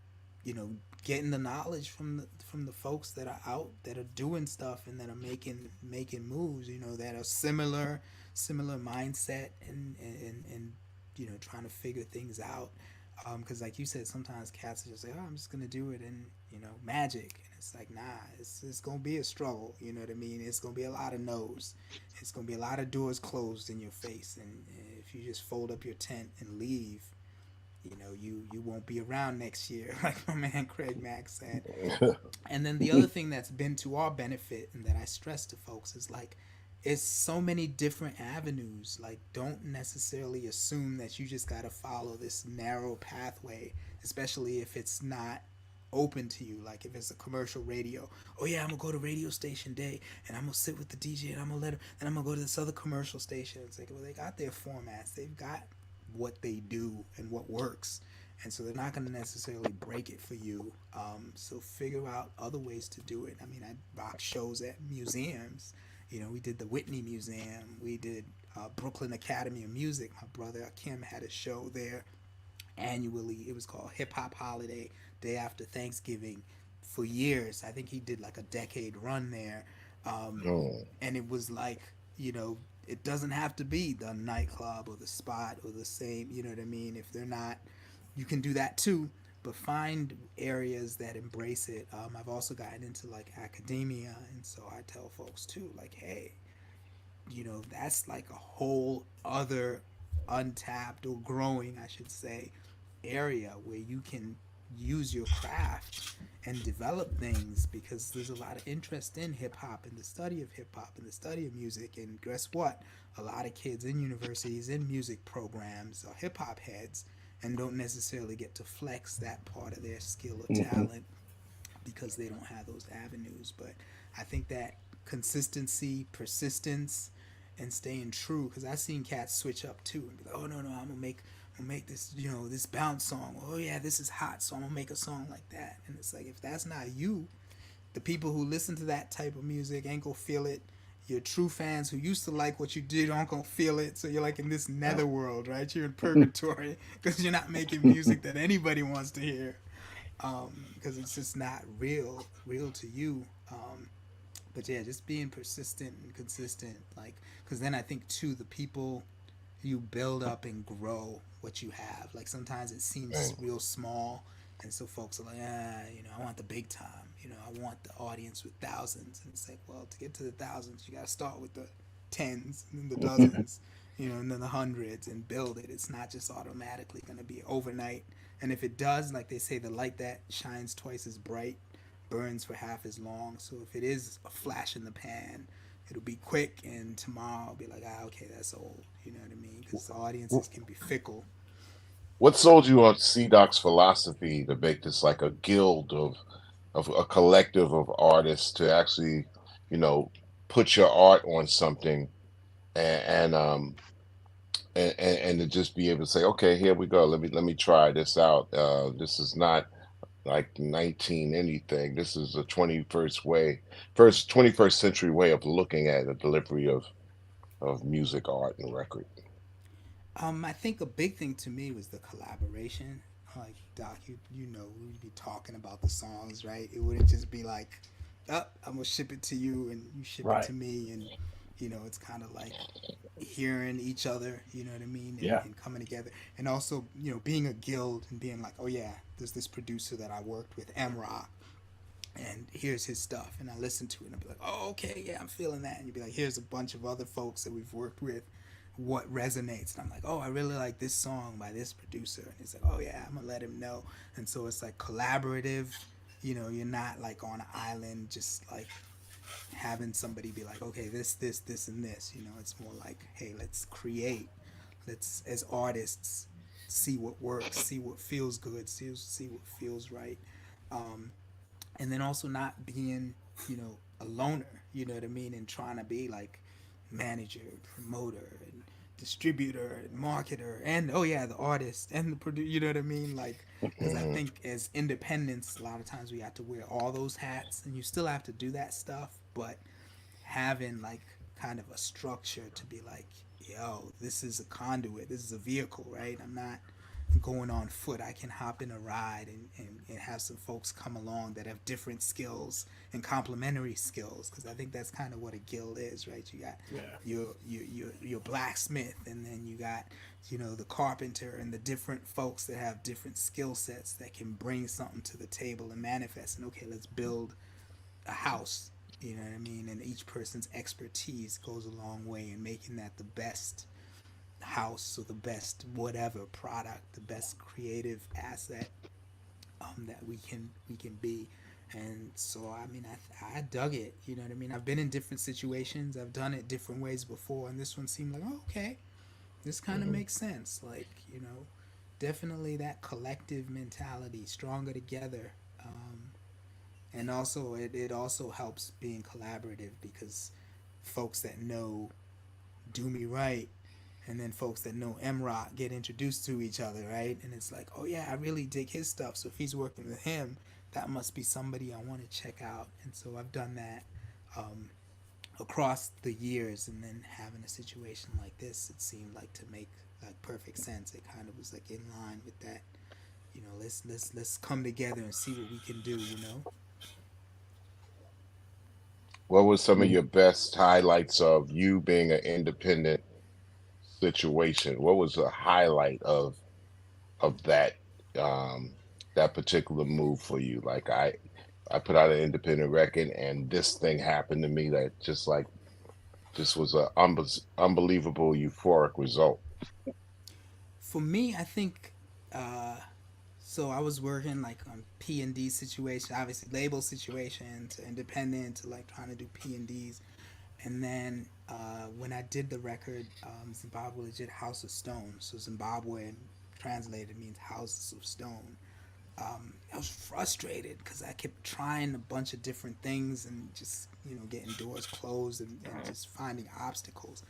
getting the knowledge from the folks that are out, that are doing stuff and that are making moves, that are similar mindset and trying to figure things out. Because like you said, sometimes cats are just like, oh, I'm just gonna do it, and magic, and it's like, nah, it's gonna be a struggle. You know what I mean? It's gonna be a lot of no's. It's gonna be a lot of doors closed in your face, and if you just fold up your tent and leave, you won't be around next year, like my man Craig Mack said. And then the other thing that's been to our benefit, and that I stress to folks, is like, it's so many different avenues. Like, don't necessarily assume that you just got to follow this narrow pathway, especially if it's not open to you. Like if it's a commercial radio, oh yeah, I'm gonna go to radio station day and I'm gonna sit with the DJ and I'm gonna let him, and I'm gonna go to this other commercial station. It's like, well, they got their formats, they've got what they do and what works, and so they're not gonna necessarily break it for you. So figure out other ways to do it. I mean, I rock shows at museums. You know, we did the Whitney Museum, we did Brooklyn Academy of Music. My brother Kim had a show there annually. It was called Hip-Hop Holiday, day after Thanksgiving, for years. I think he did like a decade run there. And it was like, you know, it doesn't have to be the nightclub or the spot or the same, you know what I mean? If they're not, you can do that too, but find areas that embrace it. I've also gotten into like academia, and so I tell folks too, like, hey, you know, that's like a whole other untapped, or growing, I should say, area where you can use your craft and develop things, because there's a lot of interest in hip hop and the study of hip hop and the study of music. And guess what? A lot of kids in universities, in music programs, are hip hop heads and don't necessarily get to flex that part of their skill or talent because they don't have those avenues. But I think that consistency, persistence, and staying true, because I've seen cats switch up too and be like, oh no, I'm gonna make this, you know, this bounce song. Oh yeah, this is hot, so I'm gonna make a song like that. And it's like, if that's not you, the people who listen to that type of music ain't gonna feel it. Your true fans who used to like what you did aren't gonna feel it. So you're like in this netherworld, right? You're in purgatory because you're not making music that anybody wants to hear, because it's just not real to you. But yeah, just being persistent and consistent, like, because then I think too, the people, you build up and grow what you have. Like sometimes it seems real small, and so folks are like, you know, I want the big time. You know, I want the audience with thousands. And it's like, well, to get to the thousands, you got to start with the tens and then the dozens, you know, and then the hundreds, and build it. It's not just automatically going to be overnight. And if it does, like they say, the light that shines twice as bright burns for half as long. So if it is a flash in the pan, it'll be quick, and tomorrow I'll be like, okay, that's old. You know what I mean? Because the audiences can be fickle. What sold you on C Doc's philosophy to make this like a guild of a collective of artists to actually, you know, put your art on something, and and to just be able to say, okay, here we go. Let me try this out. This is not like 19 anything. This is a 21st century way of looking at the delivery of music, art, and record. I think a big thing to me was the collaboration. Like Doc, you know, we'd be talking about the songs, right? It wouldn't just be like, oh, I'm gonna ship it to you and you ship it to me, and you know, it's kind of like hearing each other, you know what I mean, and coming together, and also, you know, being a guild and being like, oh yeah, there's this producer that I worked with, M Rock, and here's his stuff, and I listen to it and I'll be like, oh okay, yeah, I'm feeling that, and you'd be like, here's a bunch of other folks that we've worked with, what resonates, and I'm like, oh, I really like this song by this producer, and he's like, oh yeah, I'm gonna let him know. And so it's like collaborative, you know, you're not like on an island just like having somebody be like, okay, this and this, you know. It's more like, hey, let's create, let's as artists see what works, see what feels good, see what feels right. And then also not being, you know, a loner, you know what I mean, and trying to be like manager, promoter, and distributor, and marketer, and oh yeah, the artist and the producer, you know what I mean? Like, because I think as independents, a lot of times we have to wear all those hats, and you still have to do that stuff, but having like kind of a structure to be like, yo, this is a conduit, this is a vehicle, right? I'm not going on foot. I can hop in a ride and have some folks come along that have different skills and complementary skills, because I think that's kind of what a guild is, right? You got your blacksmith, and then you got, you know, the carpenter, and the different folks that have different skill sets that can bring something to the table and manifest, and okay, let's build a house, you know what I mean? And each person's expertise goes a long way in making that the best house, or the best whatever product, the best creative asset that we can be. And so I mean, I dug it, you know what I mean? I've been in different situations, I've done it different ways before, and this one seemed like, oh, okay, this kind of makes sense. Like, you know, definitely that collective mentality, stronger together, And also it also helps being collaborative because folks that know Dumi right and then folks that know M Rock get introduced to each other, right? And it's like, oh yeah, I really dig his stuff. So if he's working with him, that must be somebody I want to check out. And so I've done that across the years, and then having a situation like this, it seemed like to make like perfect sense. It kind of was like in line with that. You know, let's come together and see what we can do. You know. What was some of your best highlights of you being an independent situation? What was a highlight of that particular move for you? Like I put out an independent record and this thing happened to me that just was a unbelievable euphoric result. For me, I think so. I was working like on P&D situation, obviously label situation to independent to like trying to do P&Ds, and then when I did the record, Zimbabwe legit House of Stone. So Zimbabwe translated means houses of stone. I was frustrated because I kept trying a bunch of different things and just getting doors closed and just finding obstacles.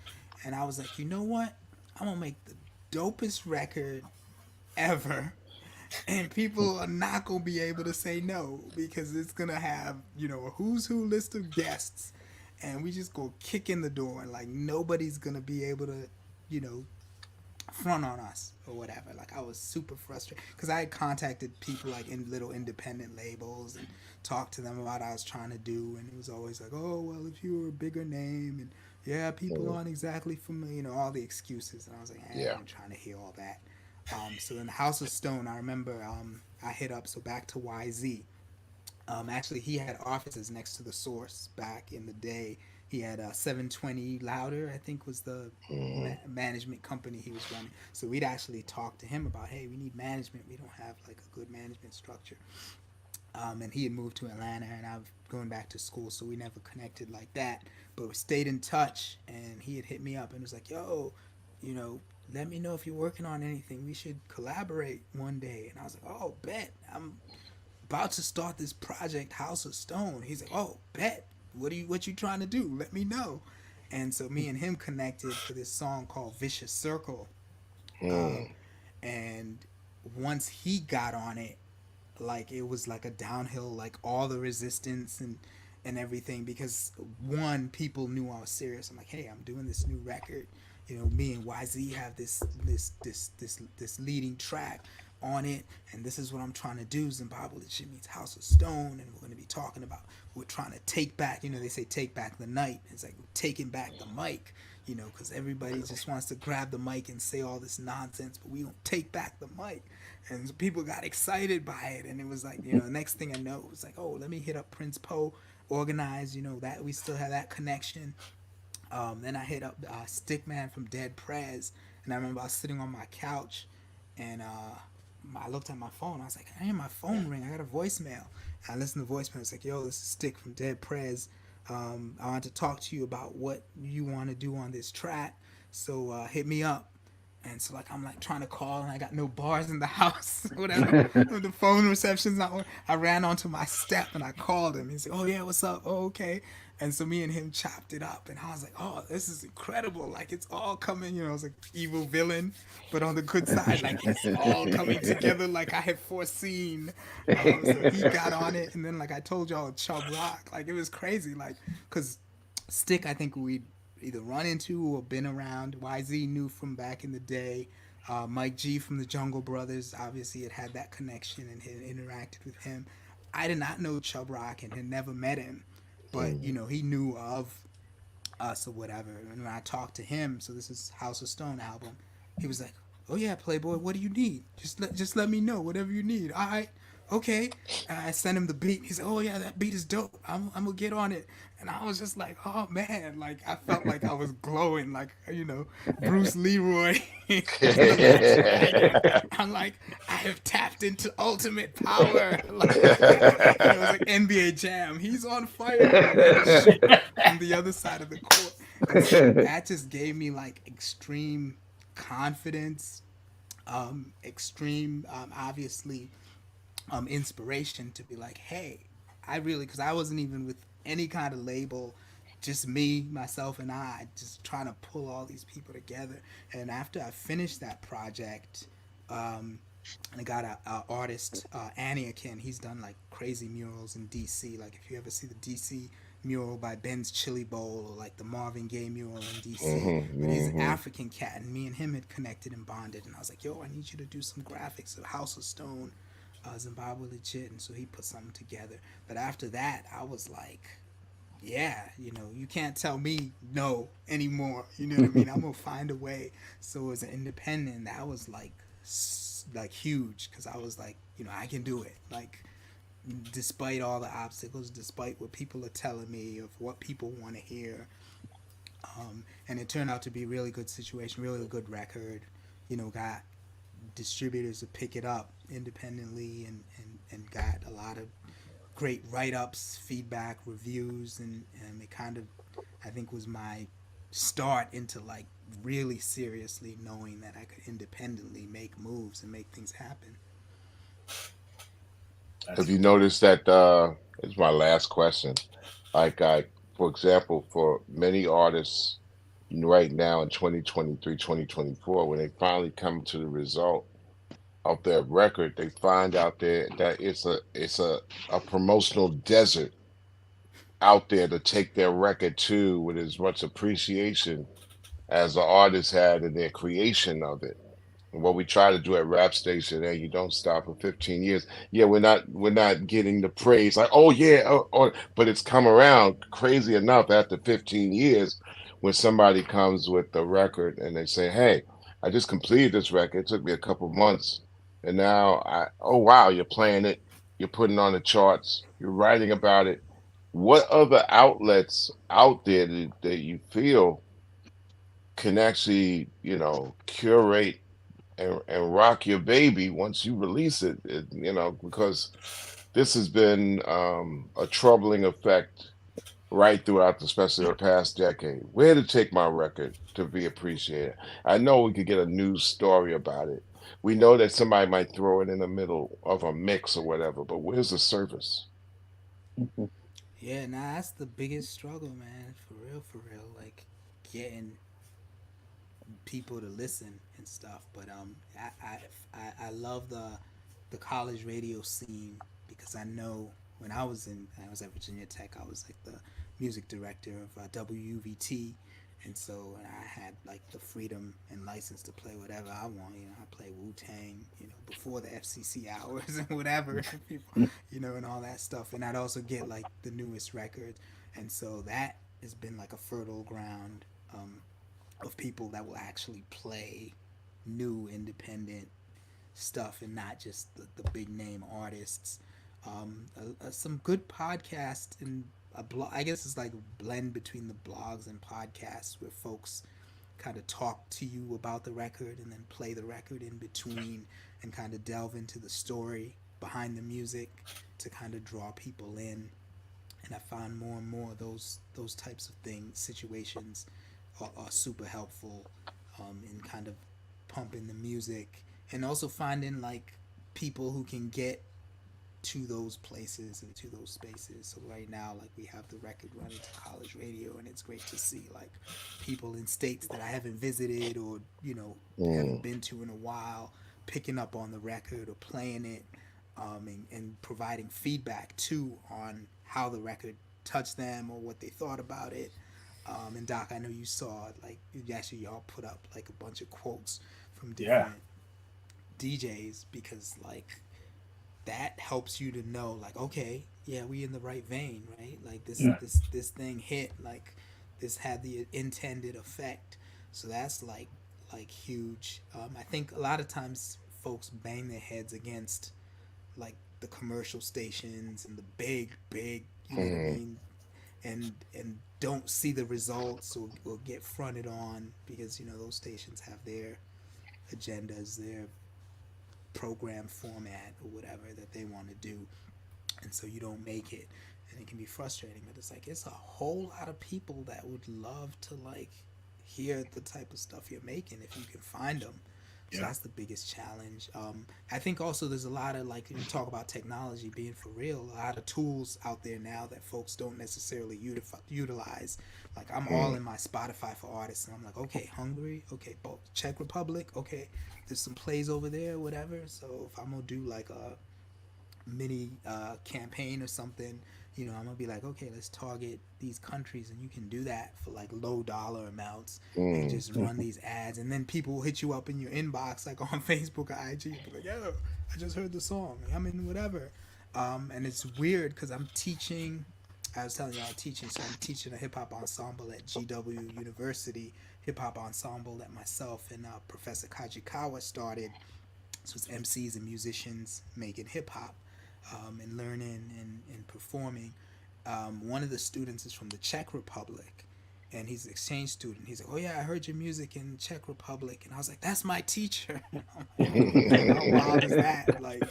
And I was like, you know what? I'm gonna make the dopest record ever, and people are not gonna be able to say no because it's gonna have a who's who list of guests, and we just go kick in the door and like nobody's gonna be able to you know front on us or whatever. Like I was super frustrated because I had contacted people like in little independent labels and talked to them about what I was trying to do, and it was always like, oh well, if you were a bigger name and yeah, people aren't exactly familiar, all the excuses. And I was like, I'm trying to hear all that. So in the House of Stone, I remember I hit up, so back to YZ. Actually, he had offices next to the Source back in the day. He had 720 Louder, I think was the management company he was running. So we'd actually talk to him about, hey, we need management. We don't have like a good management structure. And he had moved to Atlanta, and I was going back to school, so we never connected like that. But we stayed in touch, and he had hit me up and was like, yo, let me know if you're working on anything. We should collaborate one day. And I was like, oh, bet. I'm about to start this project, House of Stone. He's like, oh, bet. What you trying to do? Let me know. And so me and him connected for this song called Vicious Circle. And once he got on it, like it was like a downhill, like all the resistance and everything, because one, people knew I was serious. I'm like, hey, I'm doing this new record. Me and YZ have this leading track on it, and this is what I'm trying to do. Zimbabwe shit means House of Stone, and we're going to be talking about, we're trying to take back, they say take back the night. It's like we're taking back the mic, because everybody just wants to grab the mic and say all this nonsense, but we don't take back the mic. And so people got excited by it, and it was like, the next thing I know, it was like, oh, let me hit up Prince Poe, organize, that we still have that connection. Then I hit up Stickman from Dead Prez, and I remember I was sitting on my couch, and I looked at my phone. I was like, I hear my phone ring. I got a voicemail. I listened to the voicemail. It's like, yo, this is Stick from Dead Prez. I want to talk to you about what you want to do on this track. So hit me up. And so like I'm like trying to call, and I got no bars in the house, whatever. The phone reception's not working. I ran onto my step and I called him. He's like, oh yeah, what's up? Oh, okay. And so me and him chopped it up, and I was like, oh, this is incredible. Like it's all coming, I was like evil villain, but on the good side, like it's all coming together like I had foreseen. So he got on it, and then like I told y'all, Chubb Rock, like it was crazy, like because Stick, I think we'd either run into or been around. YZ knew from back in the day. Mike G from the Jungle Brothers obviously had that connection and had interacted with him. I did not know Chubb Rock and had never met him, but he knew of us or whatever. And when I talked to him, so this is House of Stone album, he was like, oh yeah, Playboy, what do you need? Just let me know, whatever you need. All right, okay. And I sent him the beat. He said, oh yeah, that beat is dope. I'm gonna get on it. And I was just like, oh man, like I felt like I was glowing, like Bruce Leroy. I'm like, I have tapped into ultimate power. Like, it was like NBA Jam. He's on fire. On the other side of the court. And so that just gave me like extreme confidence, extreme, obviously, inspiration to be like, hey, I really, because I wasn't even with any kind of label, just me, myself, and I, just trying to pull all these people together. And after I finished that project, and I got a artist, Aniakin. He's done like crazy murals in DC. Like if you ever see the DC mural by Ben's Chili Bowl, or like the Marvin Gaye mural in DC. But he's an African cat, and me and him had connected and bonded. And I was like, yo, I need you to do some graphics of House of Stone, Zimbabwe legit. And so he put something together. But after that, I was like, yeah, you can't tell me no anymore. You know what I mean? I'm gonna find a way. So as an independent, that was like huge, because I was like, I can do it. Like, despite all the obstacles, despite what people are telling me of what people want to hear, and it turned out to be a really good situation, really a good record. Got distributors to pick it up independently, and got a lot of great write-ups, feedback, reviews, and it kind of, I think, was my start into like really seriously knowing that I could independently make moves and make things happen. Have you noticed that? It's my last question. Like, for example, for many artists right now in 2023, 2024, when they finally come to the result of their record, they find out there that it's a promotional desert out there to take their record to with as much appreciation as the artist had in their creation of it. And what we try to do at Rap Station, and you don't stop for 15 years. Yeah, we're not getting the praise like, oh yeah, but it's come around crazy enough after 15 years when somebody comes with the record and they say, hey, I just completed this record. It took me a couple months, and now oh wow, you're playing it, you're putting on the charts, you're writing about it. What other outlets out there that you feel can actually, curate and rock your baby once you release it, because this has been a troubling effect right throughout, especially the past decade. Where to take my record to be appreciated? I know we could get a news story about it. We know that somebody might throw it in the middle of a mix or whatever, but where's the service? Yeah, nah, that's the biggest struggle, man. For real. Like, getting people to listen and stuff. But I love the college radio scene, because I know when I was at Virginia Tech, I was like the music director of WUVT, and so I had like the freedom and license to play whatever I want. I play Wu Tang, before the FCC hours and whatever, people, and all that stuff. And I'd also get like the newest records, and so that has been like a fertile ground. Of people that will actually play new independent stuff, and not just the big name artists. Some good podcasts, and I guess it's like a blend between the blogs and podcasts, where folks kind of talk to you about the record and then play the record in between, and kind of delve into the story behind the music to kind of draw people in. And I found more and more those types of things, situations, are super helpful, in kind of pumping the music, and also finding like people who can get to those places and to those spaces. So right now, like, we have the record running to college radio, and it's great to see like people in states that I haven't visited, or haven't been to in a while, picking up on the record or playing it, and providing feedback too on how the record touched them or what they thought about it. And Doc, I know you saw, like, actually y'all put up like a bunch of quotes from different DJs, because like that helps you to know, like, okay, yeah, we in the right vein, right? Like this thing hit, like this had the intended effect. So that's like huge. I think a lot of times folks bang their heads against like the commercial stations and the big, you know what I mean, and don't see the results, or get fronted on, because those stations have their agendas, their program format or whatever that they want to do, and so you don't make it, and it can be frustrating. But it's like, it's a whole lot of people that would love to like hear the type of stuff you're making, if you can find them. So that's the biggest challenge. I think also there's a lot of, like, you talk about technology being for real, a lot of tools out there now that folks don't necessarily utilize. Like, I'm all in my Spotify for artists, and I'm like, okay, Hungary, okay, Czech Republic, okay, there's some plays over there, whatever. So if I'm gonna do like a mini campaign or something, I'm gonna be like, okay, let's target these countries, and you can do that for like low dollar amounts, and just run these ads, and then people will hit you up in your inbox, like on Facebook or IG, and be like, yo, I just heard the song, I'm in whatever. And it's weird because I'm teaching. I was telling y'all I'm teaching, so I'm teaching a hip hop ensemble at GW University, hip hop ensemble that myself and Professor Kajikawa started. So it's MCs and musicians making hip hop, and learning and performing. One of the students is from the Czech Republic, and he's an exchange student. He's like, "Oh yeah, I heard your music in Czech Republic," and I was like, "That's my teacher." Like, how wild is that? Like,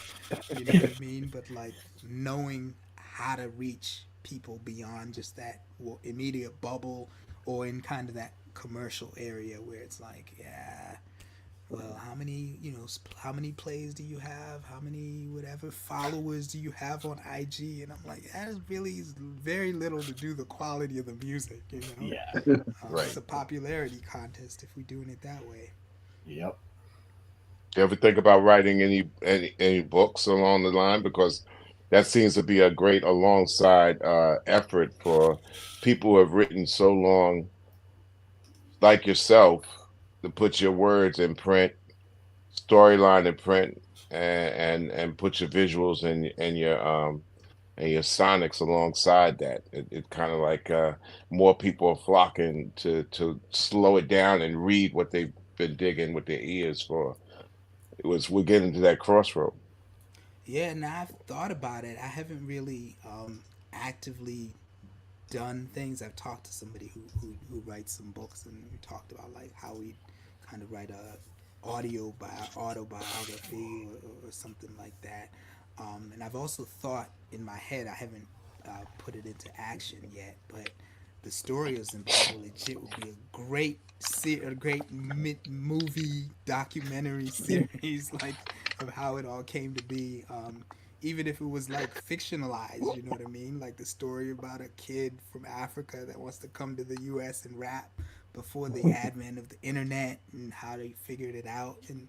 you know what I mean? But like knowing how to reach people beyond just that immediate bubble, or in kind of that commercial area where it's like, yeah, well, how many plays do you have? How many whatever followers do you have on IG? And I'm like, that is really very little to do the quality of the music, Yeah. Right. It's a popularity contest if we're doing it that way. Yep. You ever think about writing any books along the line? Because that seems to be a great alongside effort for people who have written so long, like yourself, to put your words in print, storyline in print, and put your visuals and your sonics alongside that. It kind of like more people are flocking to slow it down and read what they've been digging with their ears for. We're getting to that crossroad. Yeah, now I've thought about it. I haven't really actively done things. I've talked to somebody who writes some books, and we talked about like how we kind of write a autobiography or something like that. And I've also thought in my head, I haven't put it into action yet, but the story of Zimbabwe legit would be a great movie documentary series, like of how it all came to be. Even if it was like fictionalized, you know what I mean? Like the story about a kid from Africa that wants to come to the US and rap before the advent of the internet, and how they figured it out, and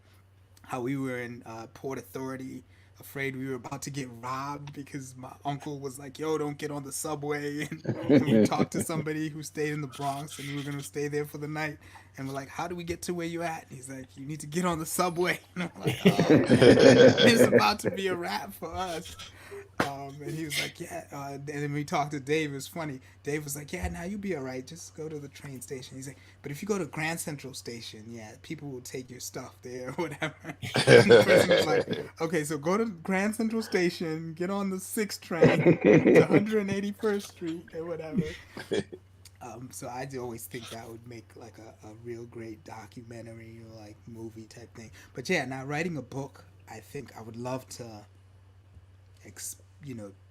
how we were in Port Authority afraid we were about to get robbed because my uncle was like, yo, don't get on the subway. And we talked to somebody who stayed in the Bronx, and we were going to stay there for the night. And we're like, how do we get to where you at? And he's like, you need to get on the subway. And I'm like, oh, man, it's about to be a wrap for us. And he was like, yeah. And then we talked to Dave. It was funny. Dave was like, yeah, now you'll be all right. Just go to the train station. He's like, but if you go to Grand Central Station, yeah, people will take your stuff there or whatever. And the person was like, okay, so go to Grand Central Station, get on the 6th train to 181st Street or whatever. So I always think that would make like a real great documentary or like movie type thing. But yeah, now writing a book, I think I would love to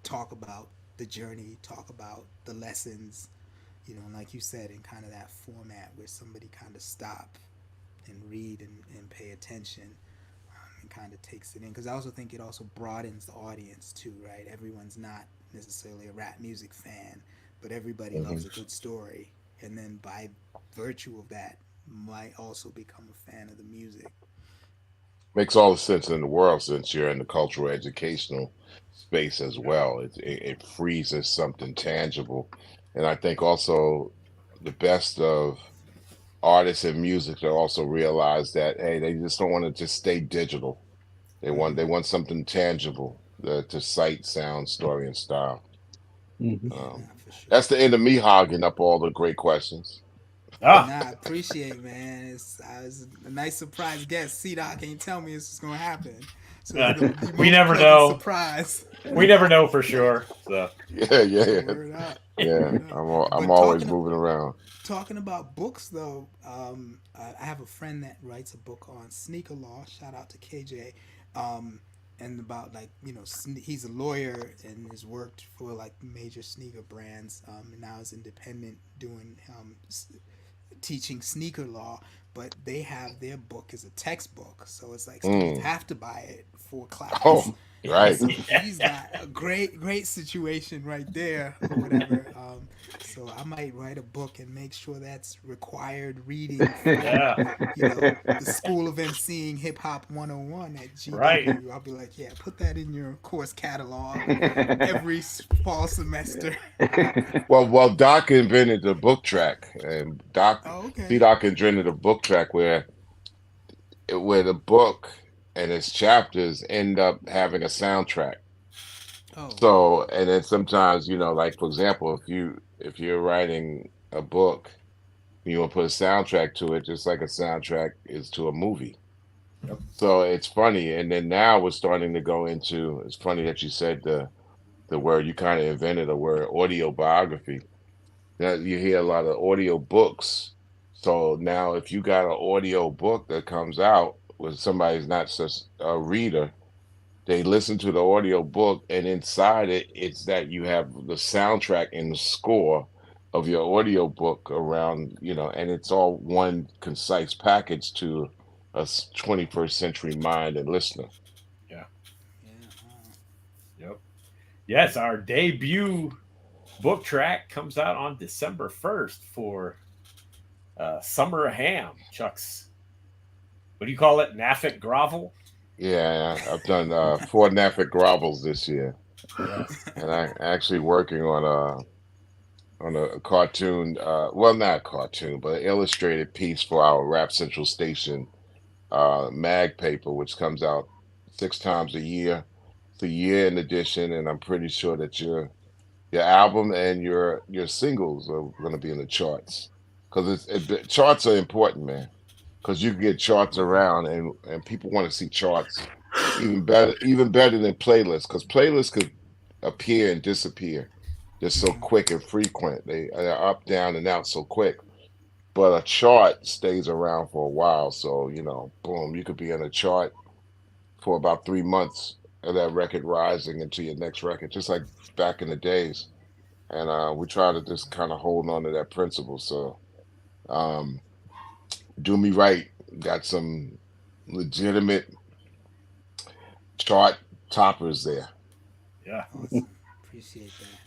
talk about the journey, talk about the lessons, like you said, in kind of that format where somebody kind of stop and read and pay attention, and kind of takes it in. Because I also think it also broadens the audience too, right? Everyone's not necessarily a rap music fan, but everybody loves a good story, and then by virtue of that might also become a fan of the music. Makes all the sense in the world since you're in the cultural educational space as well. It freezes something tangible, and I think also the best of artists and music to also realize that hey, they just don't want to just stay digital. They want something tangible to sight, sound, story, and style. Yeah, Um, nah, for sure. that's the end of me hogging up all the great questions. Ah, Nah, I appreciate, man. I was a nice surprise guest. C-Doc ain't tell me this was gonna happen, so it's the we most never pleasant know. surprise. We never know for sure. So Word up. Yeah. Word up. I'm But always moving around. talking about books though, I have a friend that writes a book on sneaker law. Shout out to KJ. And about like he's a lawyer and has worked for like major sneaker brands, and now is independent doing teaching sneaker law, but they have their book as a textbook, so it's like students Mm. have to buy it for class. Oh, right. So he's got a great situation right there, or whatever. So I might write a book and make sure that's required reading for, Yeah. the School of MCing Hip Hop 101 at Right. GW. I'll be like, yeah, put that in your course catalog every fall semester. Well, Doc invented the book track, and Oh, okay. Doc invented a book track where the book and its chapters end up having a soundtrack. Oh, So, and then sometimes, like for example, if you're writing a book, you want to put a soundtrack to it, just like a soundtrack is to a movie. Yep. So it's funny, and then now we're starting to go into. It's funny that you said the word, you kind of invented a word, audio biography. Now you hear a lot of audio books. So now if you got an audio book that comes out when somebody's not just a reader, they listen to the audio book, and inside it's that you have the soundtrack and the score of your audio book around, and it's all one concise package to a 21st century mind and listener. Yeah. yeah. Yep. Yes, our debut book track comes out on December 1st for Summer Ham. Chuck's, what do you call it? Naffic Grovel? Yeah, I've done 4 Naffic grovels this year, Yes. and I'm actually working on a cartoon, well, not a cartoon, but an illustrated piece for our Rap Central Station mag paper, which comes out 6 times a year. It's a year-end edition, and I'm pretty sure that your album and your singles are going to be in the charts, because charts are important, man. Because you can get charts around, and people want to see charts even better than playlists, because playlists could appear and disappear just so quick and frequent. They're up, down, and out so quick. But a chart stays around for a while. So, boom, you could be in a chart for about 3 months of that record rising into your next record, just like back in the days. And we try to just kind of hold on to that principle. So, um, do me right. Got some legitimate chart toppers there. Yeah. Awesome. Appreciate that.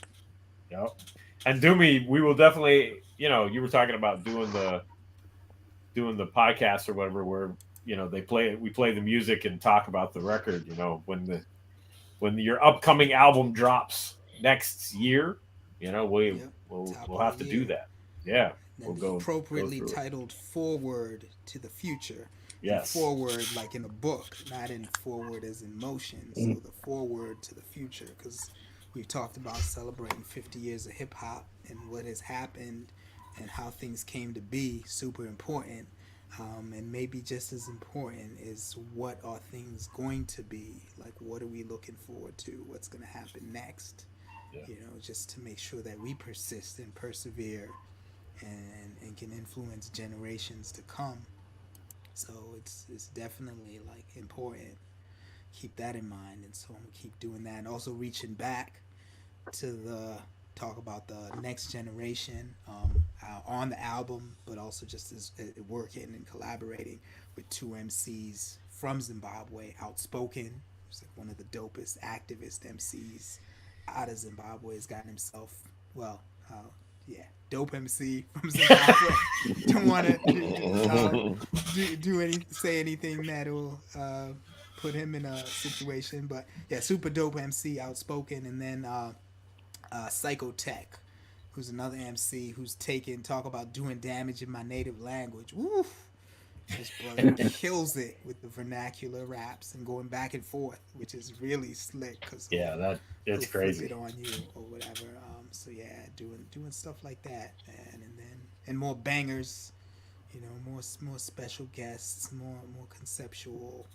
Yep. And Dumi, we will definitely, you were talking about doing the podcast or whatever, where we play the music and talk about the record. When your upcoming album drops next year, we'll have to do that. Yeah, And we'll appropriately go through it. titled "Forward to the Future." Yes. And forward, like in a book, not in forward as in motion. So the forward to the future, because we've talked about celebrating 50 years of hip hop and what has happened and how things came to be. Super important. And maybe just as important is what are things going to be? Like, what are we looking forward to? What's going to happen next? Yeah. Just to make sure that we persist and persevere and can influence generations to come. So it's definitely like important. Keep that in mind, and so I'm gonna keep doing that, and also reaching back to the talk about the next generation on the album, but also just as working and collaborating with 2 MCs from Zimbabwe, Outspoken. He's like one of the dopest activist MCs out of Zimbabwe. Has gotten himself yeah, dope MC from Zimbabwe. Don't want to say anything that will put him in a situation, but yeah, super dope MC, Outspoken, and then Psychotech, who's another MC who's talk about doing damage in my native language. Woof. This brother kills it with the vernacular raps and going back and forth, which is really slick. Cause it's crazy. Flip it on you or whatever. So yeah, doing stuff like that, man, and more bangers, more special guests, more conceptual,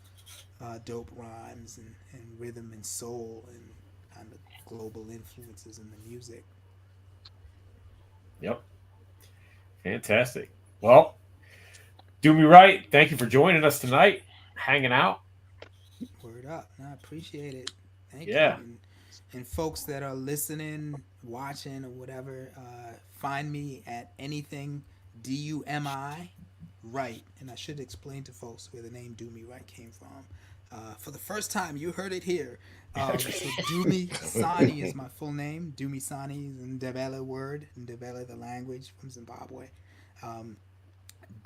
dope rhymes and rhythm and soul and kind of global influences in the music. Yep. Fantastic. Well, do me right. Thank you for joining us tonight, hanging out. Word up. I appreciate it. Thank Yeah. you. And folks that are listening, watching, or whatever, find me at anything Dumi Right, and I should explain to folks where the name Dumi Right came from. For the first time, you heard it here. So Dumi Sani is my full name. Dumi Sani is Ndebele word, Ndebele the language from Zimbabwe. Um,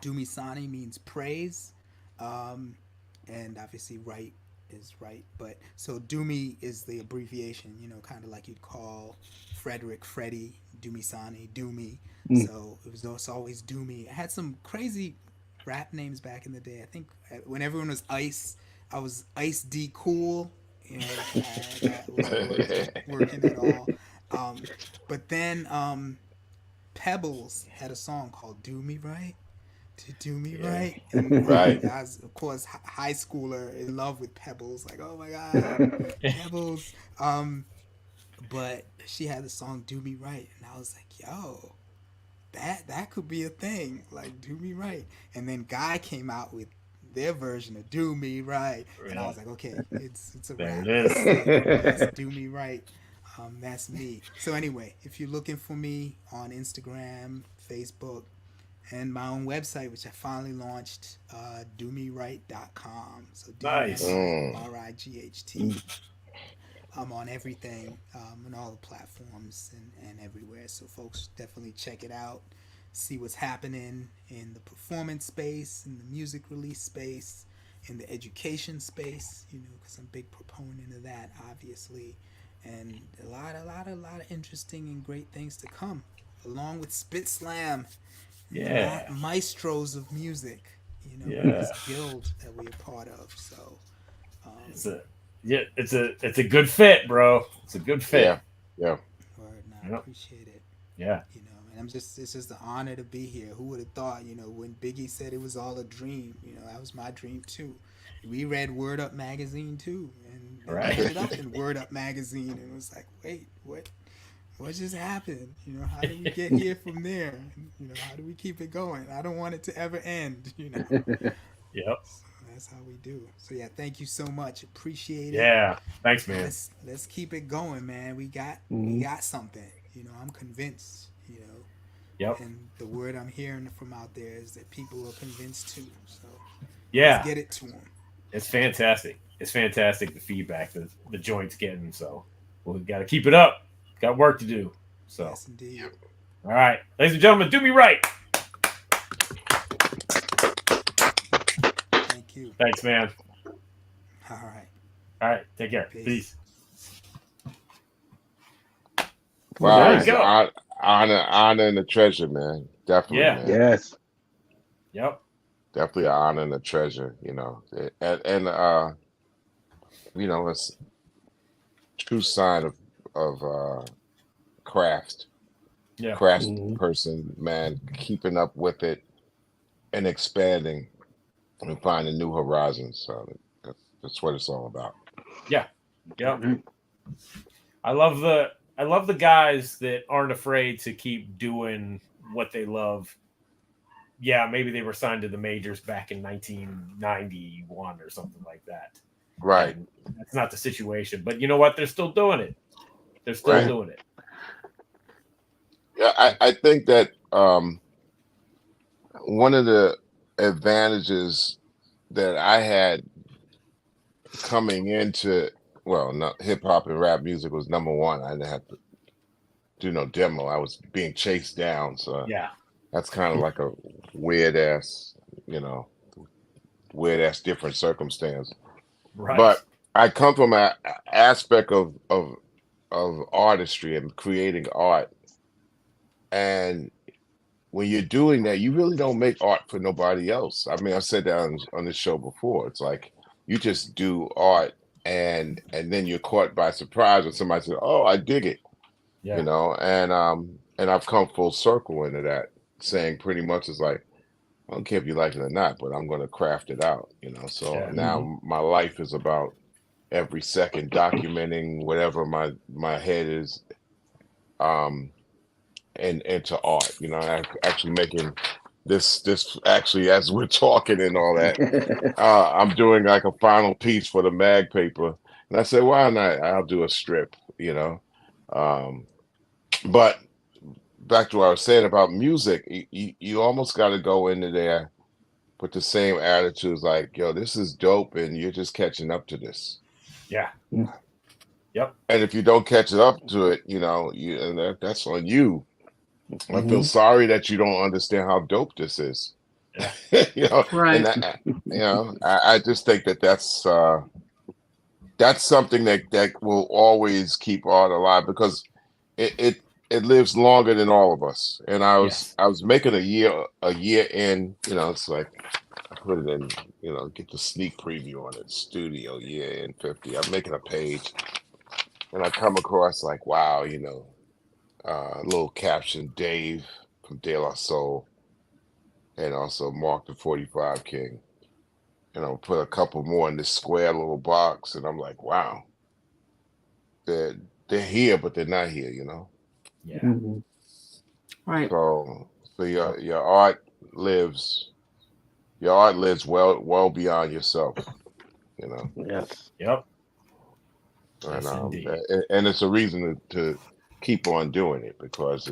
Dumi Sani means praise, and obviously right is right. But so Dumi is the abbreviation, kind of like you'd call Frederick Freddie, Dumi Sani, Dumi. So it's always Dumi. I had some crazy rap names back in the day. I think when everyone was Ice, I was Ice D Cool. That wasn't working at all. But then Pebbles had a song called "Do Me Right." To do me right, and Right. I was, of course, high schooler in love with Pebbles. Like, oh my god, Pebbles. But she had the song "Do Me Right," and I was like, yo, that could be a thing. Like, "Do Me Right," and then Guy came out with their version of "Do Me Right," and I was like, okay, it's a There rap. it is. That's "Do Me Right." That's me. So anyway, if you're looking for me on Instagram, Facebook, and my own website, which I finally launched, dumiright.com. So Nice. DUMIRIGHT. I'm on everything, on all the platforms and everywhere. So folks, definitely check it out. See what's happening in the performance space, in the music release space, in the education space. Because I'm a big proponent of that, obviously, and a lot of interesting and great things to come, along with SpitSLAM. Yeah. Maestros of music, this guild that we're part of. So it's a good fit, bro. It's a good fit. Yeah. Word, I appreciate it. Yeah. And it's just an honor to be here. Who would have thought, when Biggie said it was all a dream, that was my dream too. We read Word Up magazine too, and ended up in Word Up magazine, and it was like, wait, what just happened? How did we get here from there? How do we keep it going? I don't want it to ever end. Yep. So that's how we do. So yeah, thank you so much. Appreciate it. Yeah. Thanks, man. Let's keep it going, man. We got something. I'm convinced. Yep. And the word I'm hearing from out there is that people are convinced too. So let's get it to them. It's fantastic. It's fantastic, the feedback that the joint's getting. So we got to keep it up. Got work to do. So yes, indeed. All right, ladies and gentlemen, do me right. Thank you. Thanks, man. All right. All right. Take care. Peace. Wow. There you go. Honor and a treasure, man. Definitely. Yeah. Man. Yes. Yep. Definitely an honor and a treasure, and it's true sign of craft. Yeah. Craft person, man, keeping up with it and expanding and finding new horizons. So that's what it's all about. Yeah. Yep. I love the guys that aren't afraid to keep doing what they love. Yeah, maybe they were signed to the majors back in 1991 or something like that. Right. And that's not the situation. But you know what? They're still doing it. They're still doing it. Yeah, I think that one of the advantages that I had coming into, hip hop and rap music was number one. I didn't have to do no demo. I was being chased down. So yeah, that's kind of like a weird ass different circumstance. Right. But I come from an aspect of artistry and creating art. And when you're doing that, you really don't make art for nobody else. I mean, I've said that on this show before. It's like you just do art and then you're caught by surprise when somebody says, "Oh, I dig it." Yeah. And I've come full circle into that, saying pretty much it's like, I don't care if you like it or not, but I'm going to craft it out, So now my life is about every second documenting whatever my head is and into art, actually making this actually, as we're talking and all that, I'm doing like a final piece for the mag paper, and I said, why not? I'll do a strip, but back to what I was saying about music, you almost got to go into there with the same attitude, like, yo, this is dope, and you're just catching up to this. Yeah. Yep. And if you don't catch up to it, that's on you. I feel sorry that you don't understand how dope this is. Yeah. Right. And I just think that's something that will always keep art alive, because it lives longer than all of us. And I was making a year in, it's like I put it in, get the sneak preview on it, studio year in 50. I'm making a page, and I come across like, wow, a little caption, Dave from De La Soul, and also Mark the 45 King. And I'll put a couple more in this square little box, and I'm like, wow, they're here, but they're not here, Yeah. Right. So your art lives well beyond yourself, Yes. Yep. And Yes, and it's a reason to keep on doing it, because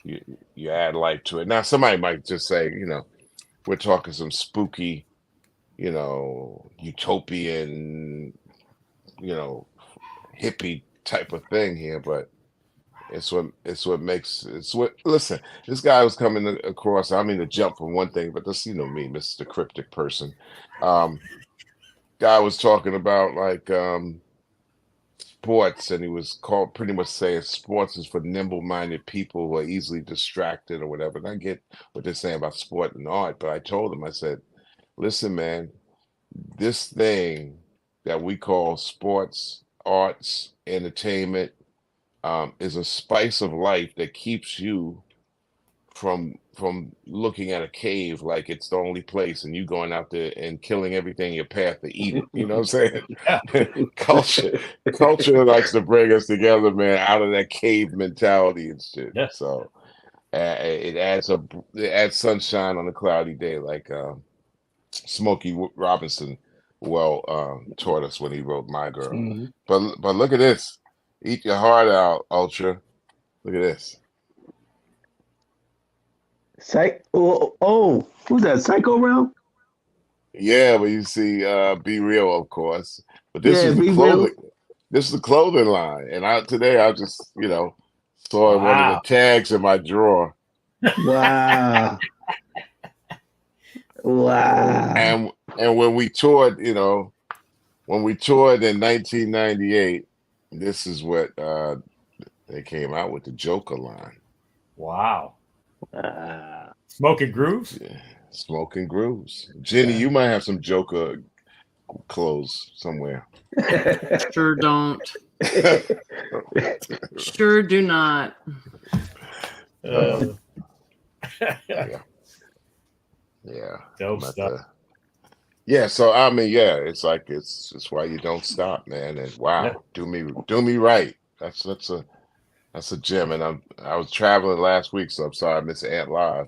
you add life to it. Now somebody might just say, we're talking some spooky, utopian, hippie type of thing here, but listen, this guy was coming across, I mean, to jump from one thing, but this, me, Mr. Cryptic person. Guy was talking about like sports, and he was pretty much saying sports is for nimble-minded people who are easily distracted or whatever. And I get what they're saying about sport and art, but I told him, I said, listen, man, this thing that we call sports, arts, entertainment, is a spice of life that keeps you from looking at a cave like it's the only place, and you going out there and killing everything in your path to eat it. You know what I'm saying? Culture likes to bring us together, man, out of that cave mentality and shit. Yeah. So it adds sunshine on a cloudy day, like Smokey Robinson taught us when he wrote My Girl. But look at this. Eat your heart out, Ultra. Look at this. Who's that? Psycho Realm? Yeah, but you see, Be Real, of course. But this is the Be clothing. Real. This is the clothing line, and today I just saw one of the tags in my drawer. Wow. Wow. And when we toured, in 1998, this is what they came out with, the Joker line. Wow. Smoking Grooves? Yeah. Smoking Grooves. Jenny, you might have some Joker clothes somewhere. Sure don't. Sure do not. Yeah. Dope stuff. Yeah, so I mean, it's like it's why you don't stop, man. And wow, do me right. That's a gem. And I was traveling last week, so I'm sorry I missed Ant Live,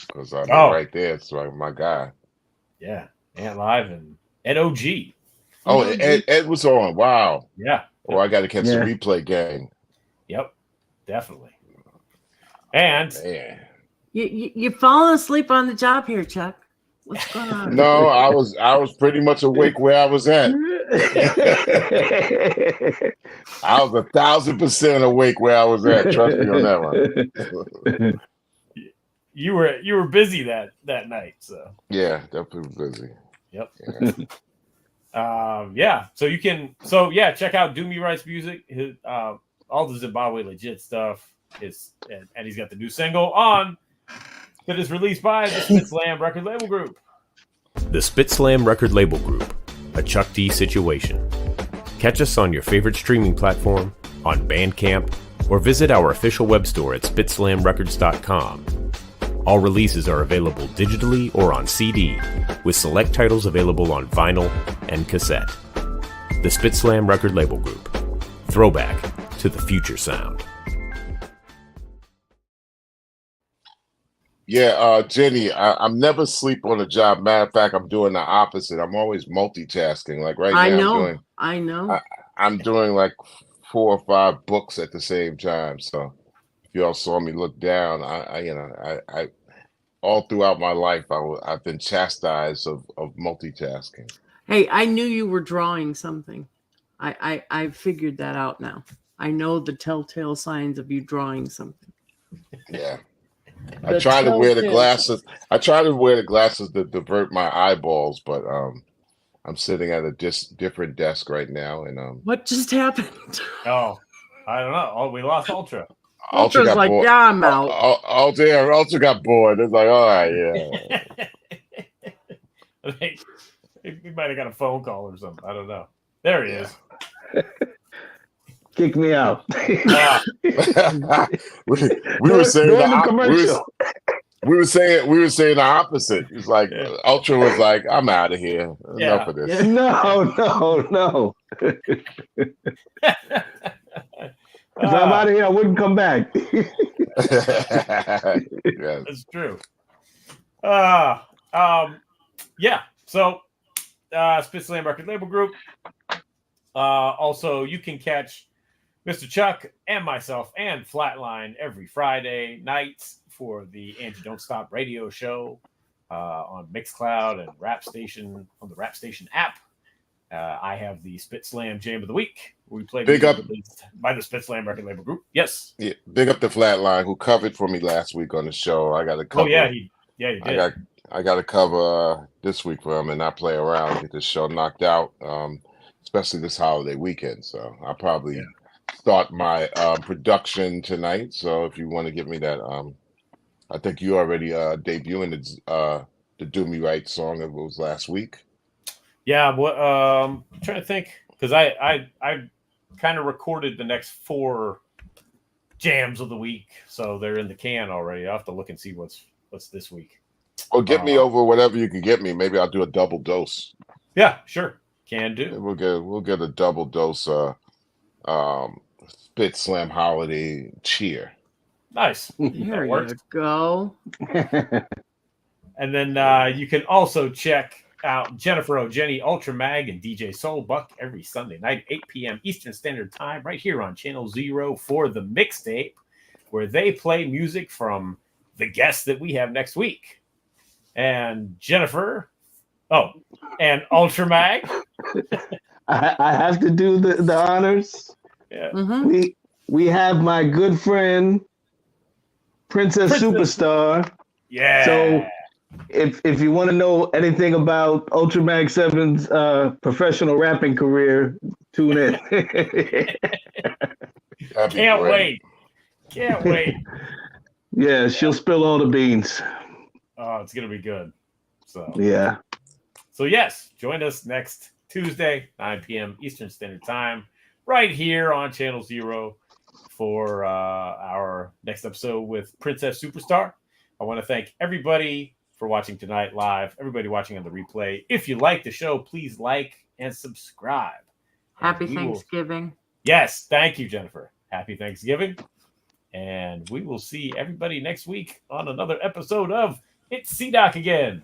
because I'm right there. It's like my guy. Yeah, Ant Live and OG. Oh, Ed was on. Wow. Yeah. Oh, I got to catch the replay gang. Yep, definitely. And you falling asleep on the job here, Chuck? What's going on? No, I was pretty much awake where I was at. I was 1,000% awake where I was at. Trust me on that one. You were busy that night, so yeah, definitely busy. Yep. Yeah. So you can check out Dumi Writes music. His all the Zimbabwe legit stuff. And he's got the new single on that is released by the SpitSLAM Record Label Group. The SpitSLAM Record Label Group, a Chuck D situation. Catch us on your favorite streaming platform, on Bandcamp, or visit our official web store at SpitSlamRecords.com. All releases are available digitally or on CD, with select titles available on vinyl and cassette. The SpitSLAM Record Label Group. Throwback to the future sound. Yeah, Jenny, I'm never sleep on a job. Matter of fact, I'm doing the opposite. I'm always multitasking. Like right now, I know. I'm doing like 4 or 5 books at the same time. So you all saw me look down, I all throughout my life, I've been chastised of multitasking. Hey, I knew you were drawing something. I figured that out now. I know the telltale signs of you drawing something. Yeah. I try to wear the glasses. I try to wear the glasses to divert my eyeballs, but I'm sitting at a different desk right now, and What just happened? Oh, I don't know. Oh, we lost Ultra. Ultra got like, bored. yeah, I'm out. Ultra got bored. It's like, all right, yeah. I think he might have got a phone call or something. I don't know. There he is. Kick me out. we were saying the commercial. We were saying the opposite. It's like Ultra was like, I'm out of here. Yeah. Enough of this. No. If I'm out of here, I wouldn't come back. Yes. That's true. Yeah. So, SpitSLAM Record Label Group. Also, you can catch Mr. Chuck and myself and Flatline every Friday nights for the Angie Don't Stop radio show on Mixcloud and Rap Station on the Rap Station app. I have the SpitSLAM Jam of the Week. We play Big up by the SpitSLAM Record Label Group. Yes. Yeah, big up the Flatline who covered for me last week on the show. I got to cover. Oh yeah, he did. I got to cover this week for him and not play around. Get this show knocked out, especially this holiday weekend. So I'll probably start my production tonight. So if you want to give me that, I think you already debuting the Dumi Right song that was last week. Yeah, I'm trying to think because I kind of recorded the next 4 jams of the week, so they're in the can already. I'll have to look and see what's this week. Or get me over whatever you can get me. Maybe I'll do a double dose. Yeah, sure, can do. We'll get a double dose. SpitSLAM holiday cheer. Nice. There you go. And then you can also check out Jennifer O'Jenny, Ultra Mag, and DJ Soulbuck every Sunday night, 8 p.m. Eastern Standard Time, right here on Channel 0 for the mixtape, where they play music from the guests that we have next week. And Jennifer, and Ultra Mag. I have to do the honors. Yeah. Mm-hmm. We have my good friend Princess Superstar. Yeah. So if you want to know anything about Ultra Mag 7's professional rapping career, tune in. Can't wait. Yeah, she'll spill all the beans. Oh, it's gonna be good. So yeah. So yes, join us next Tuesday, 9 p.m. Eastern Standard Time, right here on Channel 0 for our next episode with Princess Superstar. I want to thank everybody for watching tonight live, everybody watching on the replay. If you like the show, please like and subscribe. Happy Thanksgiving. Yes, thank you, Jennifer. Happy Thanksgiving. And we will see everybody next week on another episode of It's C-Doc again.